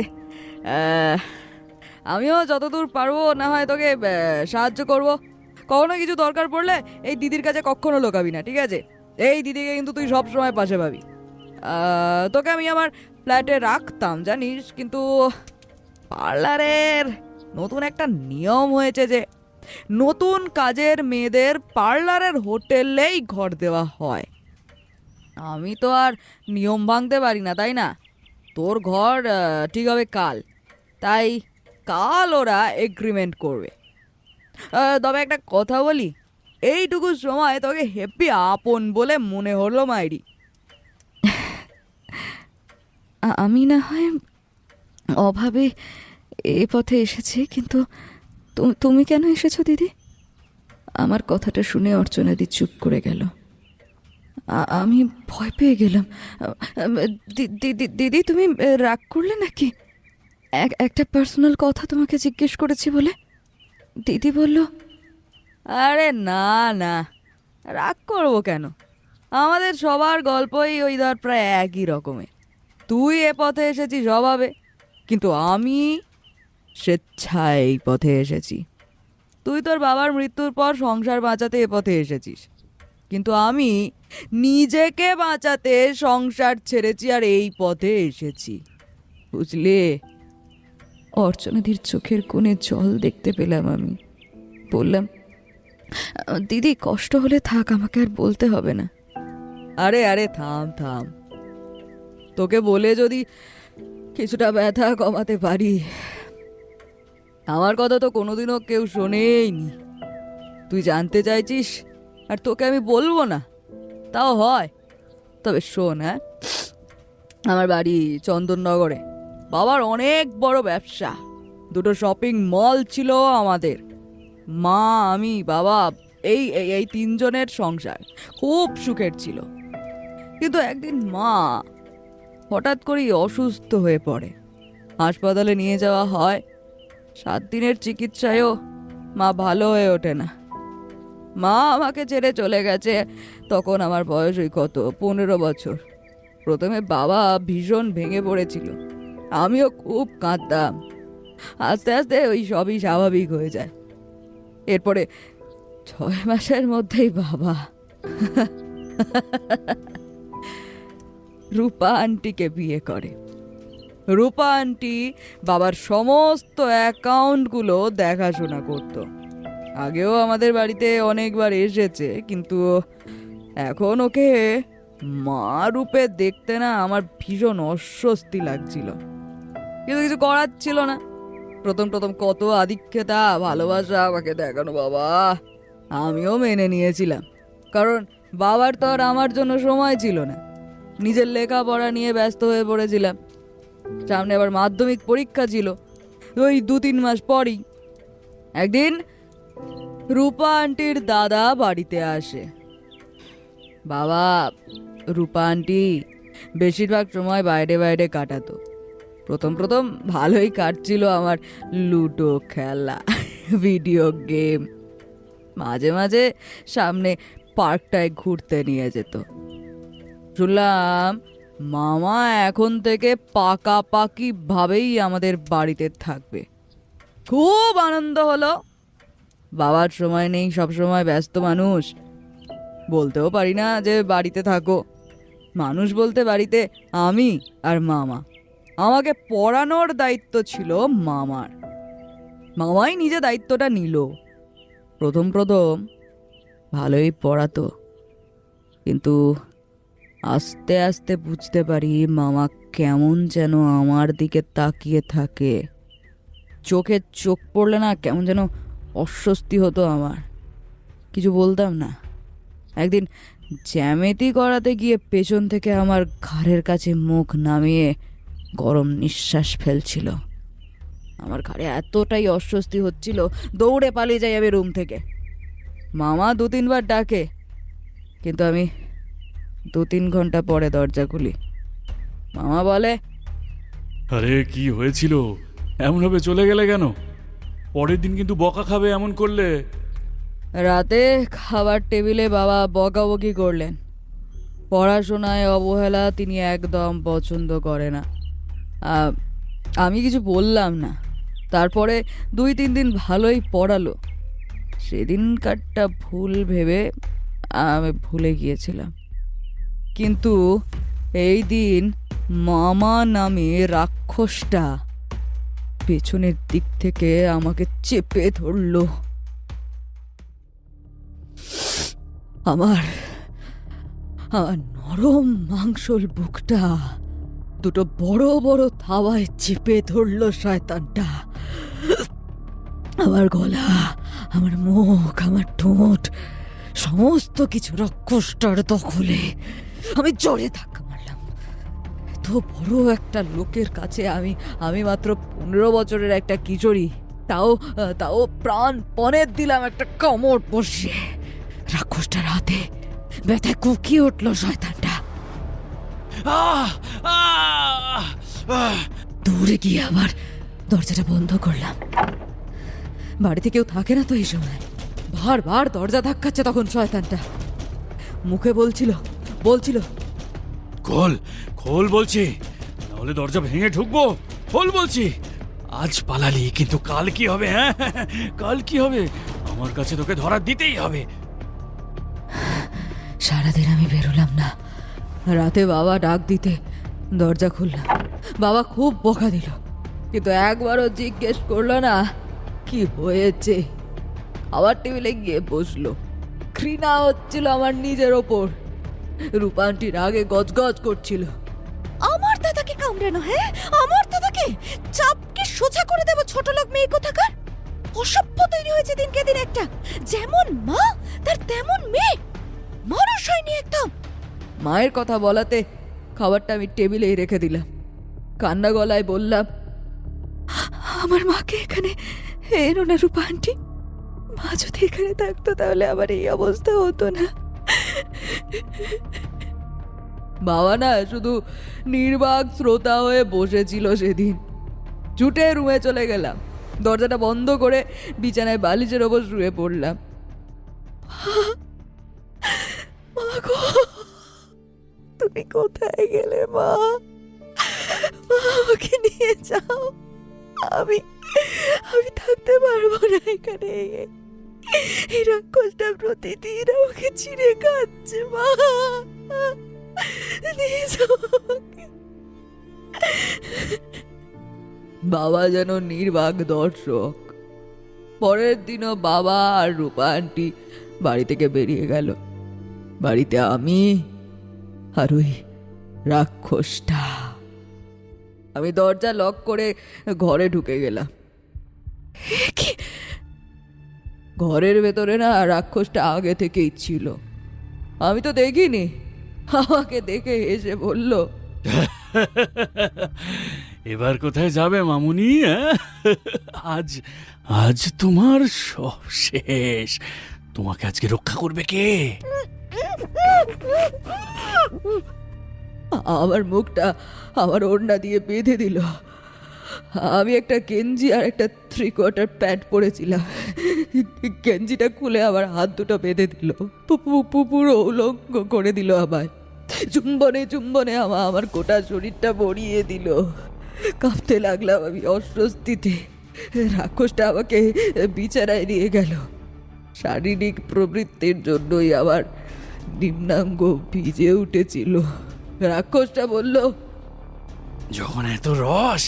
আমিও যতদূর পারবো না হয় তোকে সাহায্য করব। কখনো কিছু দরকার পড়লে এই দিদির কাছে কখনো লোকাবি না, ঠিক আছে? এই দিদিকে কিন্তু তুই সব সময় পাশে পাবি। তোকে আমি আমার ফ্ল্যাটে রাখতাম জানিস, কিন্তু পার্লারের নতুন একটা নিয়ম হয়েছে যে নতুন কাজের মেয়েদের পার্লারের হোটেলেই ঘর দেওয়া হয়। আমি তো আর নিয়ম ভাঙতে পারি না, তাই না? তোর ঘর ঠিক হবে কাল, তাই কাল ওরা এগ্রিমেন্ট করবে। তবে একটা কথা বলি, এইটুকু সময় তোকে হেপি আপন বলে মনে হলো মাইরি। আমি না হয় অভাবে এ পথে এসেছি, কিন্তু তুমি কেন এসেছো দিদি? আমার কথাটা শুনে অর্চনাদি চুপ করে গেল। আমি ভয় পেয়ে গেলাম। দিদি তুমি রাগ করলে নাকি? একটা পার্সোনাল কথা তোমাকে জিজ্ঞেস করেছি বলে। দিদি বলল, আরে না না, রাগ করবো কেন? আমাদের সবার গল্পই ওই ধর প্রায় একই রকমের। তুই এ পথে এসেছিস অভাবে, কিন্তু আমি স্বেচ্ছায় এই পথে এসেছি। তুই তোর বাবার মৃত্যুর পর সংসার বাঁচাতে এ পথে এসেছিস, কিন্তু আমি নিজেকে বাঁচাতে সংসার ছেড়েছি আর এই পথে এসেছি, বুঝলি? অর্চনাদির চোখের কোণে জল দেখতে পেলাম আমি। বললাম, দিদি কষ্ট হলে থাক, আমাকে আর বলতে হবে না। আরে আরে থাম থাম, তোকে বলে যদি কিছুটা ব্যথা কমাতে পারি। আমার কথা তো কোনোদিনও কেউ শোনেইনি। তুই জানতে চাইছিস আর তোকে আমি বলবো না, তাও হয়। তবে শোন, হ্যাঁ, আমার বাড়ি চন্দননগরে। বাবার অনেক বড় ব্যবসা, দুটো শপিং মল ছিল আমাদের। মা, আমি, বাবা, এই এই এই তিনজনের সংসার খুব সুখের ছিল। কিন্তু একদিন মা হঠাৎ করেই অসুস্থ হয়ে পড়ে। হাসপাতালে নিয়ে যাওয়া হয়। 7 দিনের চিকিৎসায়ও মা ভালো হয়ে ওঠে না। মা আমাকে ছেড়ে চলে গেছে, তখন আমার বয়স ওই কত 15 বছর। প্রথমে বাবা ভীষণ ভেঙে পড়েছিল, আমিও খুব কাঁদতাম। আস্তে আস্তে ওই সবই স্বাভাবিক হয়ে যায়। এরপরে 6 মাসের মধ্যেই বাবা রূপা আন্টিকে বিয়ে করে। রূপা আন্টি বাবার সমস্ত অ্যাকাউন্টগুলো দেখাশোনা করত। আগেও আমাদের বাড়িতে অনেকবার এসেছে, কিন্তু এখন ওকে মা রূপে দেখতে না আমার ভীষণ অস্বস্তি লাগছিল, কিন্তু কিছু করার ছিল না। প্রথম প্রথম কত আধিক্যতা ভালোবাসা আমাকে দেখানো বাবা, আমিও মেনে নিয়েছিলাম। কারণ বাবার তো আর আমার জন্য সময় ছিল না, নিজের লেখাপড়া নিয়ে ব্যস্ত হয়ে পড়েছিলাম। সামনে আবার মাধ্যমিক পরীক্ষা ছিল। ওই 2-3 মাস পরই একদিন রূপা আন্টির দাদা বাড়িতে আসে। বাবা, রূপা আন্টি বেশিরভাগ সময় বাইরে বাইরে কাটাতো। প্রথম প্রথম ভালোই কাটছিল আমার লুডো খেলা, ভিডিও গেম, মাঝে মাঝে সামনে পার্কটায় ঘুরতে নিয়ে যেত। শুনলাম মামা এখন থেকে পাকাপাকি ভাবেই আমাদের বাড়িতে থাকবে। খুব আনন্দ হলো। বাবার সময় নেই, সব সময় ব্যস্ত মানুষ, বলতেও পারি না যে বাড়িতে থাকো। মানুষ বলতে বাড়িতে আমি আর মামা। আমাকে পড়ানোর দায়িত্ব ছিল মামার। মামাই নিজে দায়িত্বটা নিল। প্রথম প্রথম ভালোই পড়াতো, কিন্তু আস্তে আস্তে বুঝতে পারি মামা কেমন যেন আমার দিকে তাকিয়ে থাকে। চোখে চোখ পড়লে না কেমন যেন অস্বস্তি হতো আমার। কিছু বলতাম না, একদিন জ্যামিতি করাতে গিয়ে পেছন থেকে আমার ঘাড়ের কাছে মুখ নামিয়ে গরম নিঃশ্বাস ফেলছিল। আমার ঘাড়ে এতটাই অস্বস্তি হচ্ছিল, দৌড়ে পালিয়ে যাই আমি রুম থেকে। মামা 2-3 বার ডাকে, কিন্তু আমি 2-3 ঘন্টা পরে দরজা খুলি। মামা বলে, আরে কি হয়েছিল, এমনভাবে চলে গেলে কেন? পরের দিন কিন্তু বকা খাবে এমন করলে। রাতে খাবার টেবিলে বাবা বকাবকি করলেন। পড়াশোনায় অবহেলা তিনি একদম পছন্দ করে না। আমি কিছু বললাম না। তারপরে 2-3 দিন ভালোই পড়ালো। সেদিনকারটা ভুল ভেবে আমি ভুলে গিয়েছিলাম, কিন্তু এই দিন মামা নামে রাক্ষসটা পেছনের দিক থেকে আমাকে চেপে ধরলো। আমার নরম মাংসল বুকটা দুটো বড় বড় থাবায় চেপে ধরলো শয়তানটা। আমার গলা, আমার মুখ, আমার ঠোঁট সমস্ত কিছু রাক্ষসটার দখলে। আমি জোরে ধাক্কা মারলাম। এত বড় একটা লোকের কাছে আমি মাত্র 15 বছরের একটা কিশোরী, তাও প্রাণপণে দিলাম একটা কামড় বসিয়ে। রাক্ষসটার হাতে ব্যথায় কুকিয়ে উঠল শয়তানটা। দৌড়ে গিয়ে আবার দরজাটা বন্ধ করলাম। বাড়িতে কেউ থাকে না তো এই সময়। বারবার দরজা ধাক্কাচ্ছে তখন শয়তানটা। মুখে বলছিল, খোল খোল বলছি, নাহলে দরজা ভেঙে ঢুকবো। খোল বলছি। আজ পালালি, কিন্তু কাল কি হবে? হ্যাঁ, কাল কি হবে? আমার কাছে তোকে ধরা দিতেই হবে। সারাদিন আমি বেরোলাম না। রাতে বাবা ডাক দিতে দরজা খুললাম। বাবা খুব বকা দিল, কিন্তু একবারও জিজ্ঞেস করলো না কি হয়েছে। খাবার টেবিলে গিয়ে বসলো। ঘৃণা হচ্ছিল আমার নিজের ওপর। রূপান্টির আগে গজগজ করছিল। আমার দাদাকে কামড়ানো, হ্যাঁ আমার দাদাকে চাপকে সোজা করে দেবো ছোট লোক মেয়ে কোথাকার। অসভ্য তৈরি হয়েছে দিনকে দিন একটা। যেমন মা তার তেমন মেয়ে, মানুষ হয়নি একদম। মায়ের কথা বলাতে খাবারটা আমি টেবিলেই রেখে দিলাম। কান্না গলায় বললাম, আমার মাকে এখানে এনো না রূপা আন্টি। মা যদি এখানে থাকতো তাহলে আবার এই অবস্থা হতো না। বাবা না শুধু নির্বাক শ্রোতা হয়ে বসেছিল সেদিন। ছুটে রুমে চলে গেলাম। দরজাটা বন্ধ করে বিছানায় বালিশের ওপর শুয়ে পড়লাম। মা গো, তুমি কোথায় গেলে মা? আমাকে নিয়ে যাও। আমি থাকতে পারবো না এখানে। এই রাক্ষসটা প্রতিদিন আমাকে চিড়ে খাচ্ছে। মা নিয়ে যাও আমাকে। বাবা যেন নির্বাক দর্শক। পরের দিনও বাবা আর রূপা আন্টি বাড়ি থেকে বেরিয়ে গেল। বাড়িতে আমি আর ওই রাক্ষসটা। আমি দরজা লক করে ঘরে ঢুকে গেলাম। ঘরের ভেতরে না রাক্ষসটা আগে থেকেই ছিল, আমি তো দেখিনি। আমাকে দেখে এসে বলল, এবার কোথায় যাবে মামুনি? আজ তোমার সব শেষ। তোমাকে আজকে রক্ষা করবে কে? আমার মুখটা আমার ওড়না দিয়ে বেঁধে দিল। আমি একটা গেঞ্জি আর একটা 3/4 প্যান্ট পরেছিলাম। গেঞ্জিটা খুলে আমার হাত দুটো বেঁধে দিল, পুরো উলঙ্গ করে দিল। আমায় চুম্বনে আমার গোটা শরীরটা ভরিয়ে দিল। কাঁপতে লাগলাম আমি অস্বস্তিতে। রাক্ষসটা আমাকে বিছানায় নিয়ে গেল। শারীরিক প্রবৃত্তির জন্যই আমার নিম্নাঙ্গ ভিজে উঠেছিল। রাক্ষসটা বলল, যখন এত রস,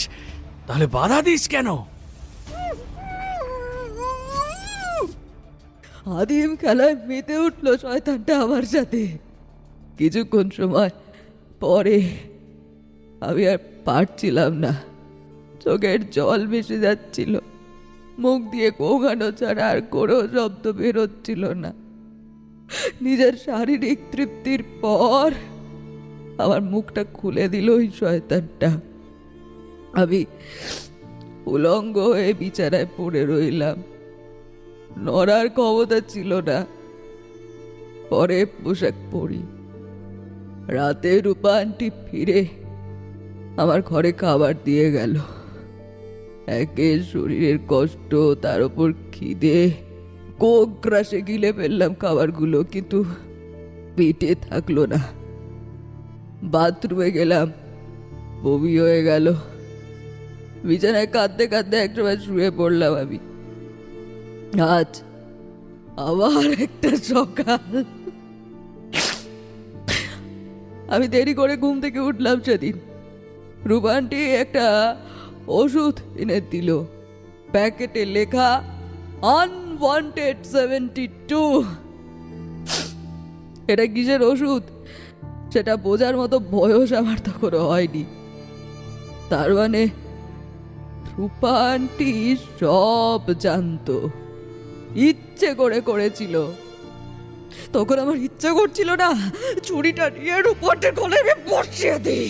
তাহলে বাধা দিস কেন? আদিম খেলায় মেতে উঠলো শয়তানটা আমার সাথে। কিছুক্ষণ সময় পরে আমি আর পারছিলাম না। চোখের জল ভেসে যাচ্ছিল। মুখ দিয়ে কোঙানো ছাড়া আর কোনো শব্দ বেরোচ্ছিল না। নিজের শারীরিক তৃপ্তির পর আমার মুখটা খুলে দিল ওই শয়তানটা। আমি উলঙ্গ হয়ে বিছানায় পড়ে রইলাম, নড়ার ক্ষমতা ছিল না। পরে পোশাক পরি। রাতে রূপা আন্টি ফিরে আমার ঘরে খাবার দিয়ে গেল। একে শরীরের কষ্ট, তার উপর খিদে, কোক গ্রাসে গিলে ফেললাম খাবারগুলো, কিন্তু পেটে থাকলো না। বাথরুমে গেলাম, বমি হয়ে গেল। বিছানায় কাঁদতে কাঁদতে একসময় শুয়ে পড়লাম আমি। আজ আবার একটা সকাল। আমি দেরি করে ঘুম থেকে উঠলাম সেদিন। রূপা আন্টি একটা ওষুধ এনে দিল, প্যাকেটে লেখা আনওয়ান্টেড 72। এটা কিসের ওষুধ সেটা বোঝার মতো বয়স আমার তখনও হয়নি। তার মানে রূপা আন্টি সব জানতো, ইচ্ছে করে করেছিল। তখন আমার ইচ্ছে করছিল না ছুরিটা নিয়ে রূপান্টির গলায় আমি বসিয়ে দিই,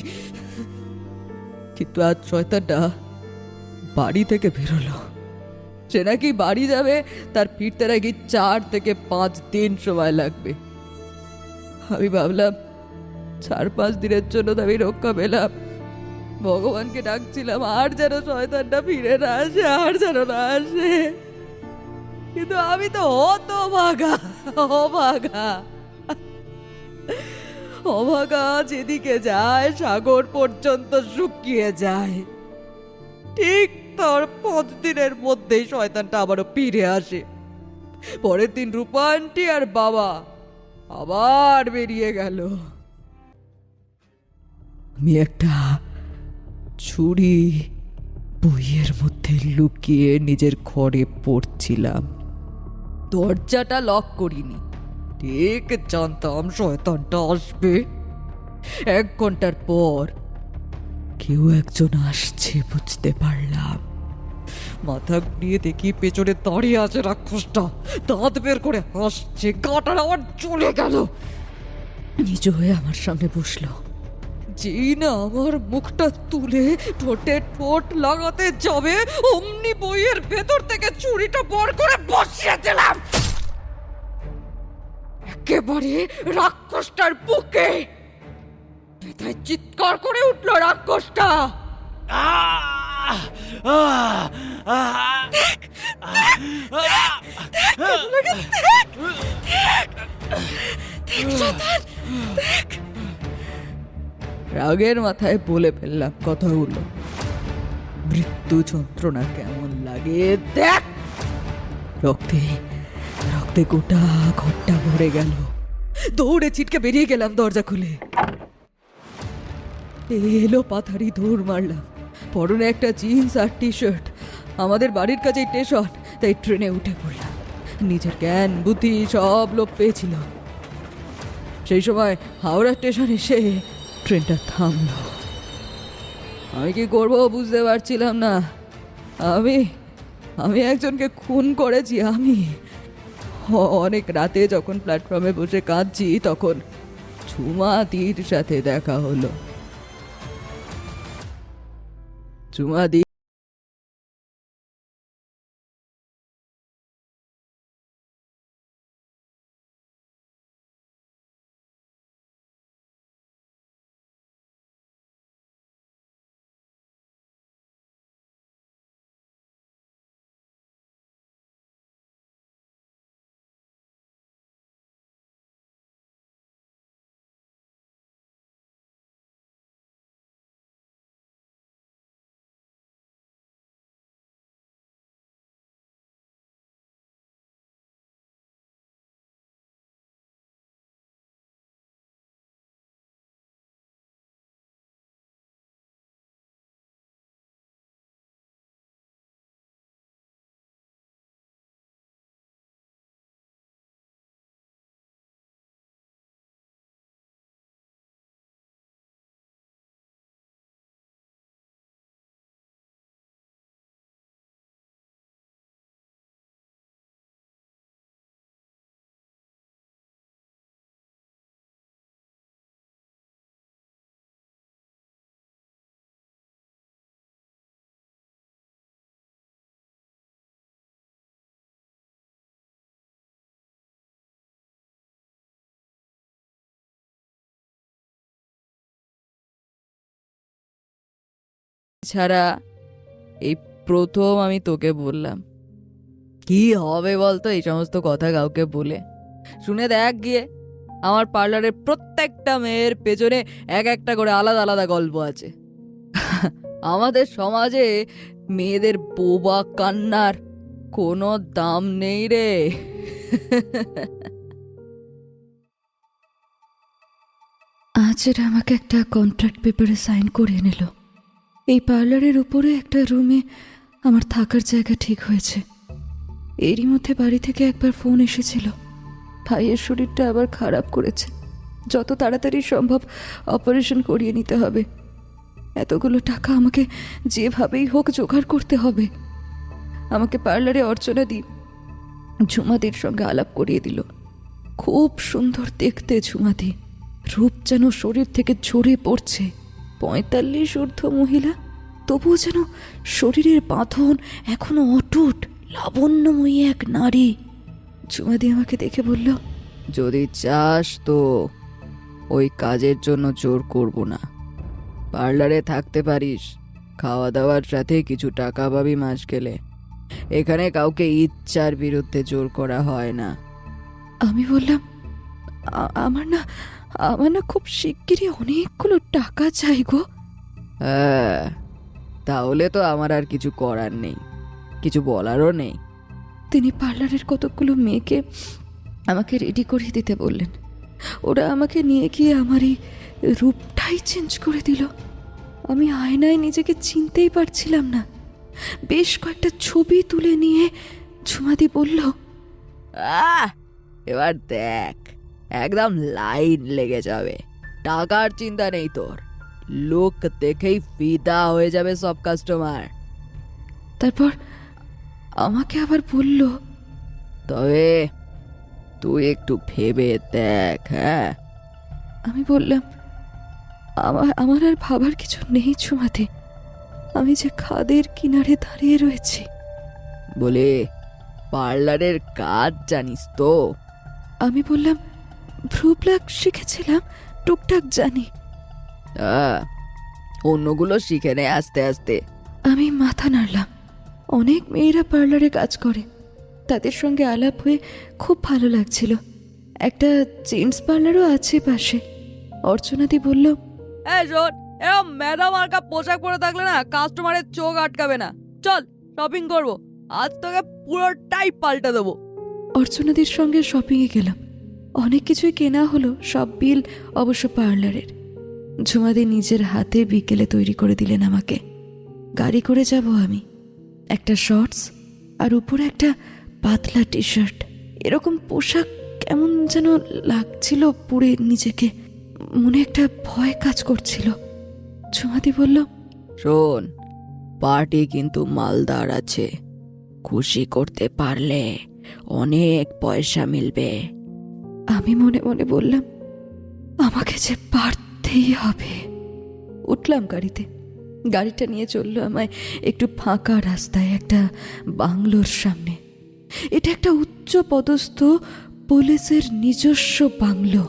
কিন্তু আজ শয়তানটা বাড়ি থেকে বেরোলো। সে নাকি বাড়ি যাবে, তার ফিরতে নাকি 4 থেকে 5 দিন সময় লাগবে। আমি ভাবলাম 4-5 দিনের জন্য তো আমি রক্ষা পেলাম। ভগবানকে ডাকছিলাম আর যেন শয়তানটা ফিরে না আসে, আর যেন না আসে। কিন্তু আমি তো হতভাগা, অভাগা। অভাগা যেদিকে যায় সাগর পর্যন্ত শুকিয়ে যায়। ঠিক তার 5 দিনের মধ্যেই শয়তানটা আবারও ফিরে আসে। পরের দিন রূপা আন্টি আর বাবা আবার বেরিয়ে গেল। আমি একটা ছুরি বইয়ের মধ্যে লুকিয়ে নিজের ঘরে পড়ছিলাম। দরজাটা লক করিনি, ঠিক জানতাম শয়তানটা আসবে। 1 ঘন্টার পর কেউ একজন আসছে বুঝতে পারলাম। মাথা ঘুরিয়ে দেখি পেছনে দাঁড়িয়ে আছে রাক্ষসটা, দাঁত বের করে হাসছে। গাটা আমার চলে গেল। নিজ হয়ে আমার সামনে বসলো। যেই না আমার মুখটা তুলে ঠোঁটে ঠোঁট লাগাতে যাবে, অমনি বইয়ের ভেতর থেকে ছুরিটা বার করে বসিয়ে দিলাম একেবারে রাক্ষসটার বুকে। ব্যথায় চিৎকার করে উঠলো রাক্ষসটা। রাগের মাথায় বলে ফেললাম কথাগুলো। মৃত্যু যন্ত্রণা কেমন লাগে দেখ। রক্তে রক্তে গোটা ঘরটা ভরে গেল। দৌড়ে ছিটকে বেরিয়ে গেলাম দরজা খুলে। এলো পাথারি দৌড় মারলাম। পরনে একটা জিন্স আর টি-শার্ট। আমাদের বাড়ির কাছেই স্টেশন, তাই ট্রেনে উঠে পড়লাম। নিজের জ্ঞান বুদ্ধি সব লোপ পেয়েছিল। সেই সময় হাওড়া স্টেশন এসে ট্রেনটা থামলো। আমি কি করবো বুঝতে পারছিলাম না। আমি আমি একজনকে খুন করেছি। আমি অনেক রাতে যখন প্ল্যাটফর্মে বসে কাঁদছি, তখন ঝুমাদির সাথে দেখা হলো। ঝুমাদি ছাড়া এই প্রথম আমি তোকে বললাম। কি হবে বলতো এই সমস্ত কথা কাউকে বলে? শুনে দেখ গিয়ে, আমার পার্লারের প্রত্যেকটা মেয়ের পেছনে এক একটা করে আলাদা আলাদা গল্প আছে। আমাদের সমাজে মেয়েদের বোবা কান্নার কোনো দাম নেই রে। আজ এরা আমাকে একটা কন্ট্রাক্ট পেপারে সাইন করিয়ে নিল। এই পার্লারের উপরে একটা রুমে আমার থাকার জায়গা ঠিক হয়েছে। এরই মধ্যে বাড়ি থেকে একবার ফোন এসেছিল, ভাইয়ের শরীরটা আবার খারাপ করেছে, যত তাড়াতাড়ি সম্ভব অপারেশন করিয়ে নিতে হবে। এতগুলো টাকা আমাকে যেভাবেই হোক জোগাড় করতে হবে। আমাকে পার্লারে অর্চনা দি ঝুমাদির সঙ্গে আলাপ করিয়ে দিল। খুব সুন্দর দেখতে ঝুমাদি, রূপ যেন শরীর থেকে ঝরে পড়ছে। 45 ঊর্ধ্ব মহিলা, তবুও যেন শরীরের বাঁধন এখনো অটুট, লাবণ্যময়ী এক নারী। ঝুমাদি আমাকে দেখে বলল, যদি চাস তো ওই কাজের জন্য জোর করব না, পার্লারে থাকতে পারিস, খাওয়া দাওয়ার সাথে কিছু টাকা পাবি মাস গেলে। এখানে কাউকে ইচ্ছার বিরুদ্ধে জোর করা হয় না। আমি বললাম, আমার না খুব শিগগিরই অনেকগুলো টাকা চাই গো। হ্যাঁ, তাহলে তো আমার আর কিছু করার নেই, কিছু বলারও নেই। তিনি পার্লারের কতকগুলো মেয়েকে আমাকে রেডি করিয়ে দিতে বললেন। ওরা আমাকে নিয়ে গিয়ে আমার এই রূপটাই চেঞ্জ করে দিল। আমি আয়নায় নিজেকে চিনতেই পারছিলাম না। বেশ কয়েকটা ছবি তুলে নিয়ে ঝুমাদি বলল, এবার দেখ, একদম লাইন লেগে যাবে। টাকার চিন্তা নেই তোর, লোক দেখেই ফিদা হয়ে যাবে সব কাস্টমার। তারপর আমাকে আবার বলল, তবে তুই একটু ভেবে দেখ। হ্যাঁ, আমি বললাম, আমার আর ভাবার কিছু নেই ঝুমাদি, আমি যে খাদের কিনারে দাঁড়িয়ে রয়েছি। বলে পার্লারের কাজ জানিস তো? আমি বললাম, ভ্রু প্লাক শিখেছিলাম, টুকটাক জানি। অন্যগুলো শিখে নে আস্তে আস্তে। আমি মাথা নাড়লাম। অনেক মেয়েরা পার্লারে কাজ করে, তাদের সঙ্গে আলাপ হয়ে খুব ভালো লাগছিল। একটা জেন্টস পার্লারও আছে পাশে। অর্চনাদি বলল, শোন, এরকম ম্যাডাম আর পোশাক পরে থাকলে না কাস্টমারের চোখ আটকাবে না। চল শপিং করব, আজ তোকে পুরোটাই পাল্টে দেবো। অর্চনাদির সঙ্গে শপিংয়ে গেলাম। অনেক কিছুই কেনা হলো, সব বিল অবশ্য পার্লারের। ঝুমাদি নিজের হাতে বিকেলে তৈরি করে দিলেন আমাকে। গাড়ি করে যাব আমি। একটা শর্টস আর উপরে একটা পাতলা টি শার্ট। এরকম পোশাক কেমন যেন লাগছিল পরে নিজেকে, মনে একটা ভয় কাজ করছিল। ঝুমাদি বলল, শোন, পার্টি কিন্তু মালদার আছে, খুশি করতে পারলে অনেক পয়সা মিলবে। আমি মনে মনে বললাম, আমাকে যে পারতেই হবে। উঠলাম গাড়িতে। গাড়িটা নিয়ে চললো আমায় একটু ফাঁকা রাস্তায়, একটা বাংলোর সামনে। এটা একটা উচ্চ পদস্থ পুলিশের নিজস্ব বাংলো।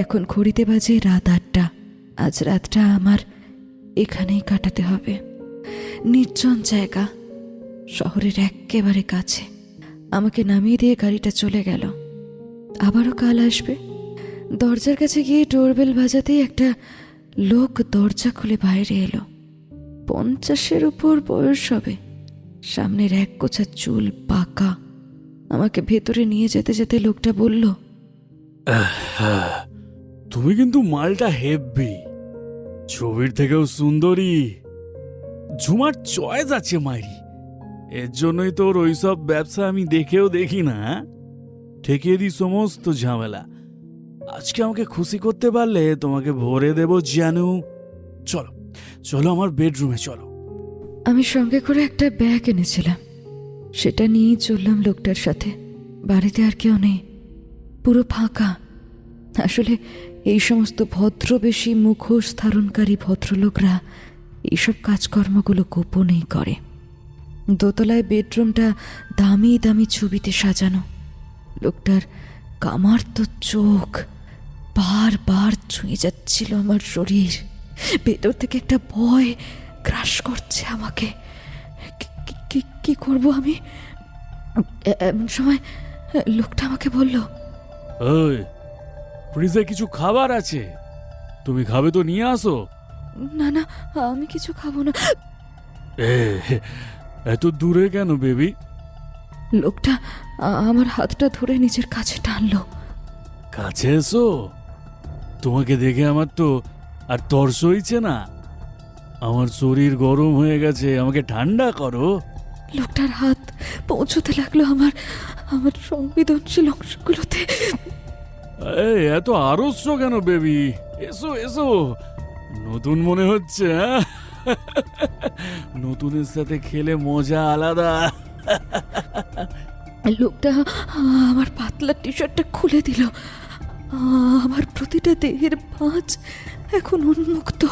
এখন ঘড়িতে বাজে রাত 8টা। আজ রাতটা আমার এখানেই কাটাতে হবে। নির্জন জায়গা, শহরের একেবারে কাছে। আমাকে নামিয়ে দিয়ে গাড়িটা চলে গেল। আবারও কাল আসবে। দরজার কাছে গিয়ে ডোরবেল বাজাতেই একটা লোক দরজা খুলে বাইরে এলো। 50-এর উপর বয়স হবে, সামনের এক গোছা চুল পাকা। আমাকে ভেতরে নিয়ে যেতে যেতে লোকটা বলল, তুমি কিন্তু মালটা হেব্বি, ছবির থেকেও সুন্দরী। ঝুমার চয়েস আছে মাইরি, এর জন্যই তোর ওইসব ব্যবসা আমি দেখেও দেখি না। ঠেকিয়ে দিই সমস্ত ঝামেলা। আজকে আমাকে খুশি করতে পারলে তোমাকে ভরে দেব জানু। চলো চলো আমার বেডরুমে চলো। আমি সঙ্গে করে একটা ব্যাগ এনেছিলাম, সেটা নিয়েই চললাম লোকটার সাথে। বাড়িতে আর কেউ নেই, পুরো ফাঁকা। আসলে এই সমস্ত ভদ্রবেশী মুখোশ ধারণকারী ভদ্রলোকরা এইসব কাজকর্মগুলো গোপনেই করে। দোতলায় বেডরুমটা দামি দামি ছবিতে সাজানো। লোকটার কামার তো চোখ বারবার ছুঁয়ে যাচ্ছিল আমার শরীর। ভেতর থেকে একটা ভয় গ্রাস করছে আমাকে। কি করব আমি? এমন সময় লোকটা আমাকে বলল, ওই ফ্রিজে কিছু খাবার আছে, তুমি খাবে তো নিয়ে আসো। না না, আমি কিছু খাবো না। এ, এত দূরে কেন বেবি? লোকটা আমার হাতটা ধরে নিজের কাছে টানলো। কাছে এসো, তোমাকে দেখে আমার তো আর তর্স হইছে না। আমার শরীর গরম হয়ে গেছে, আমাকে ঠান্ডা করো। লোকটার হাত পৌঁছতে লাগলো আমার সংবেদনশীল অংশগুলোতে। এই, এত আড়ষ্ট কেন বেবি? এসো এসো, নতুন মনে হচ্ছে। হ্যাঁ, নতুনের সাথে খেলে মজা আলাদা। লোকটা আমার পাতলা টি শার্টটা খুলে দিল। আমার প্রতিটা দেহের ভাঁজ এখন উন্মুক্ত।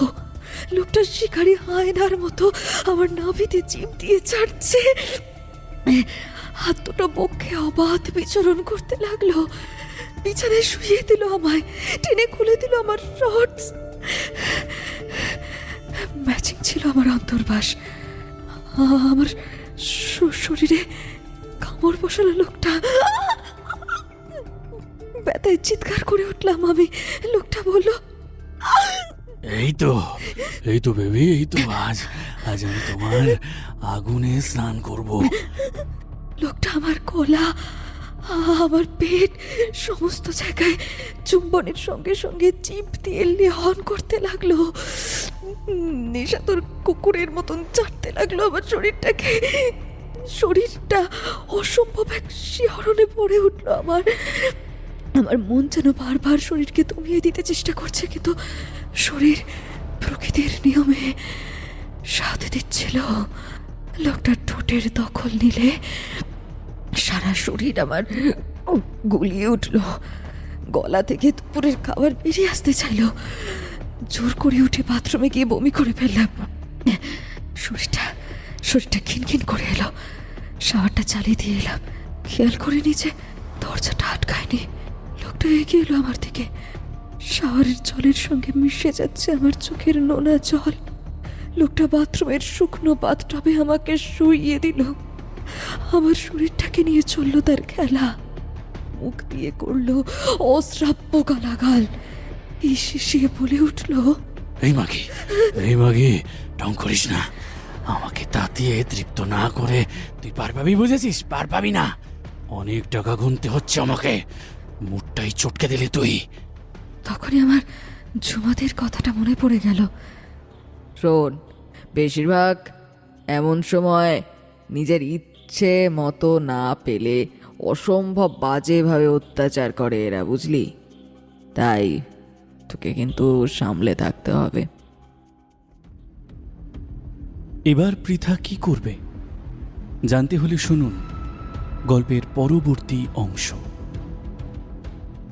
লোকটা শিকারী হায়নার মতো আমার নাভিতে চিপ দিয়ে ছাড়ছে। হাত দুটো বক্ষে অবাধ বিচরণ করতে লাগলো। বিছানায় শুয়ে দিল আমায়, টেনে খুলে দিল আমার শর্টস। ম্যাচিং ছিল আমার অন্তর্বাস। আমার শরীরে কামড় বসালো লোকটা। ব্যথায় চিৎকার করে উঠলাম আমি। লোকটা বলল, এই তো বেবি, এই তো আজ আমি তোমার আগুনে স্নান করব। লোকটা আমার গলা, আমার পেট, সমস্ত জায়গায় চুম্বনের সঙ্গে সঙ্গে চিপ দিয়ে লেহন করতে লাগলো। নেশাতোর কুকুরের মতন চাটতে লাগলো আমার শরীরটাকে। শরীরটা অসম্ভব এক শিহরণে পড়ে উঠলো আমার। মন যেন বারবার শরীরকে দমিয়ে দিতে চেষ্টা করছে, কিন্তু শরীর প্রকৃতির নিয়মে সাথ দিচ্ছিল। লোকটার ঠোঁটের দখল নিলে সারা শরীর আমার গুলিয়ে উঠল। গলা থেকে দুপুরের খাবার বেরিয়ে আসতে চাইলো। জোর করে উঠে বাথরুমে গিয়ে বমি করে ফেললাম। শরীরটা খিনখিন করে এলো। শাওয়ারটা চালিয়ে দিয়ে এলাম, খেয়াল করে নিচে দরজাটা আটকায়নি। লোকটা এগিয়ে এলো আমার দিকে। শাওয়ারের জলের সঙ্গে মিশে যাচ্ছে আমার চোখের নোনা জল। লোকটা বাথরুমের শুকনো বাথটবে আমাকে শুইয়ে দিল। আমার শরীরটাকে নিয়ে চললো তার খেলা। মুখ দিয়ে করলো অশ্রাব্য গালাগাল। শিশিয়ে বলে উঠলো, এই মাগি ঢং করিস না। আমাকে তাতিয়ে তৃপ্ত না করে তুই পার পাবি, বুঝেছিস? পার পাবি না। অনেক টাকা গুনতে হচ্ছে আমাকে। মুডটাই চটকে দিলি তুই। তখনই আমার ঝুমাদের কথাটা মনে পড়ে গেল। শোন, বেশিরভাগ এমন সময় নিজের ইচ্ছে মতো না পেলে অসম্ভব বাজেভাবে অত্যাচার করে এরা, বুঝলি? তাই তোকে কিন্তু সামলে থাকতে হবে। এবার পৃথা কি করবে জানতে হলে শুনুন গল্পের পরবর্তী অংশ।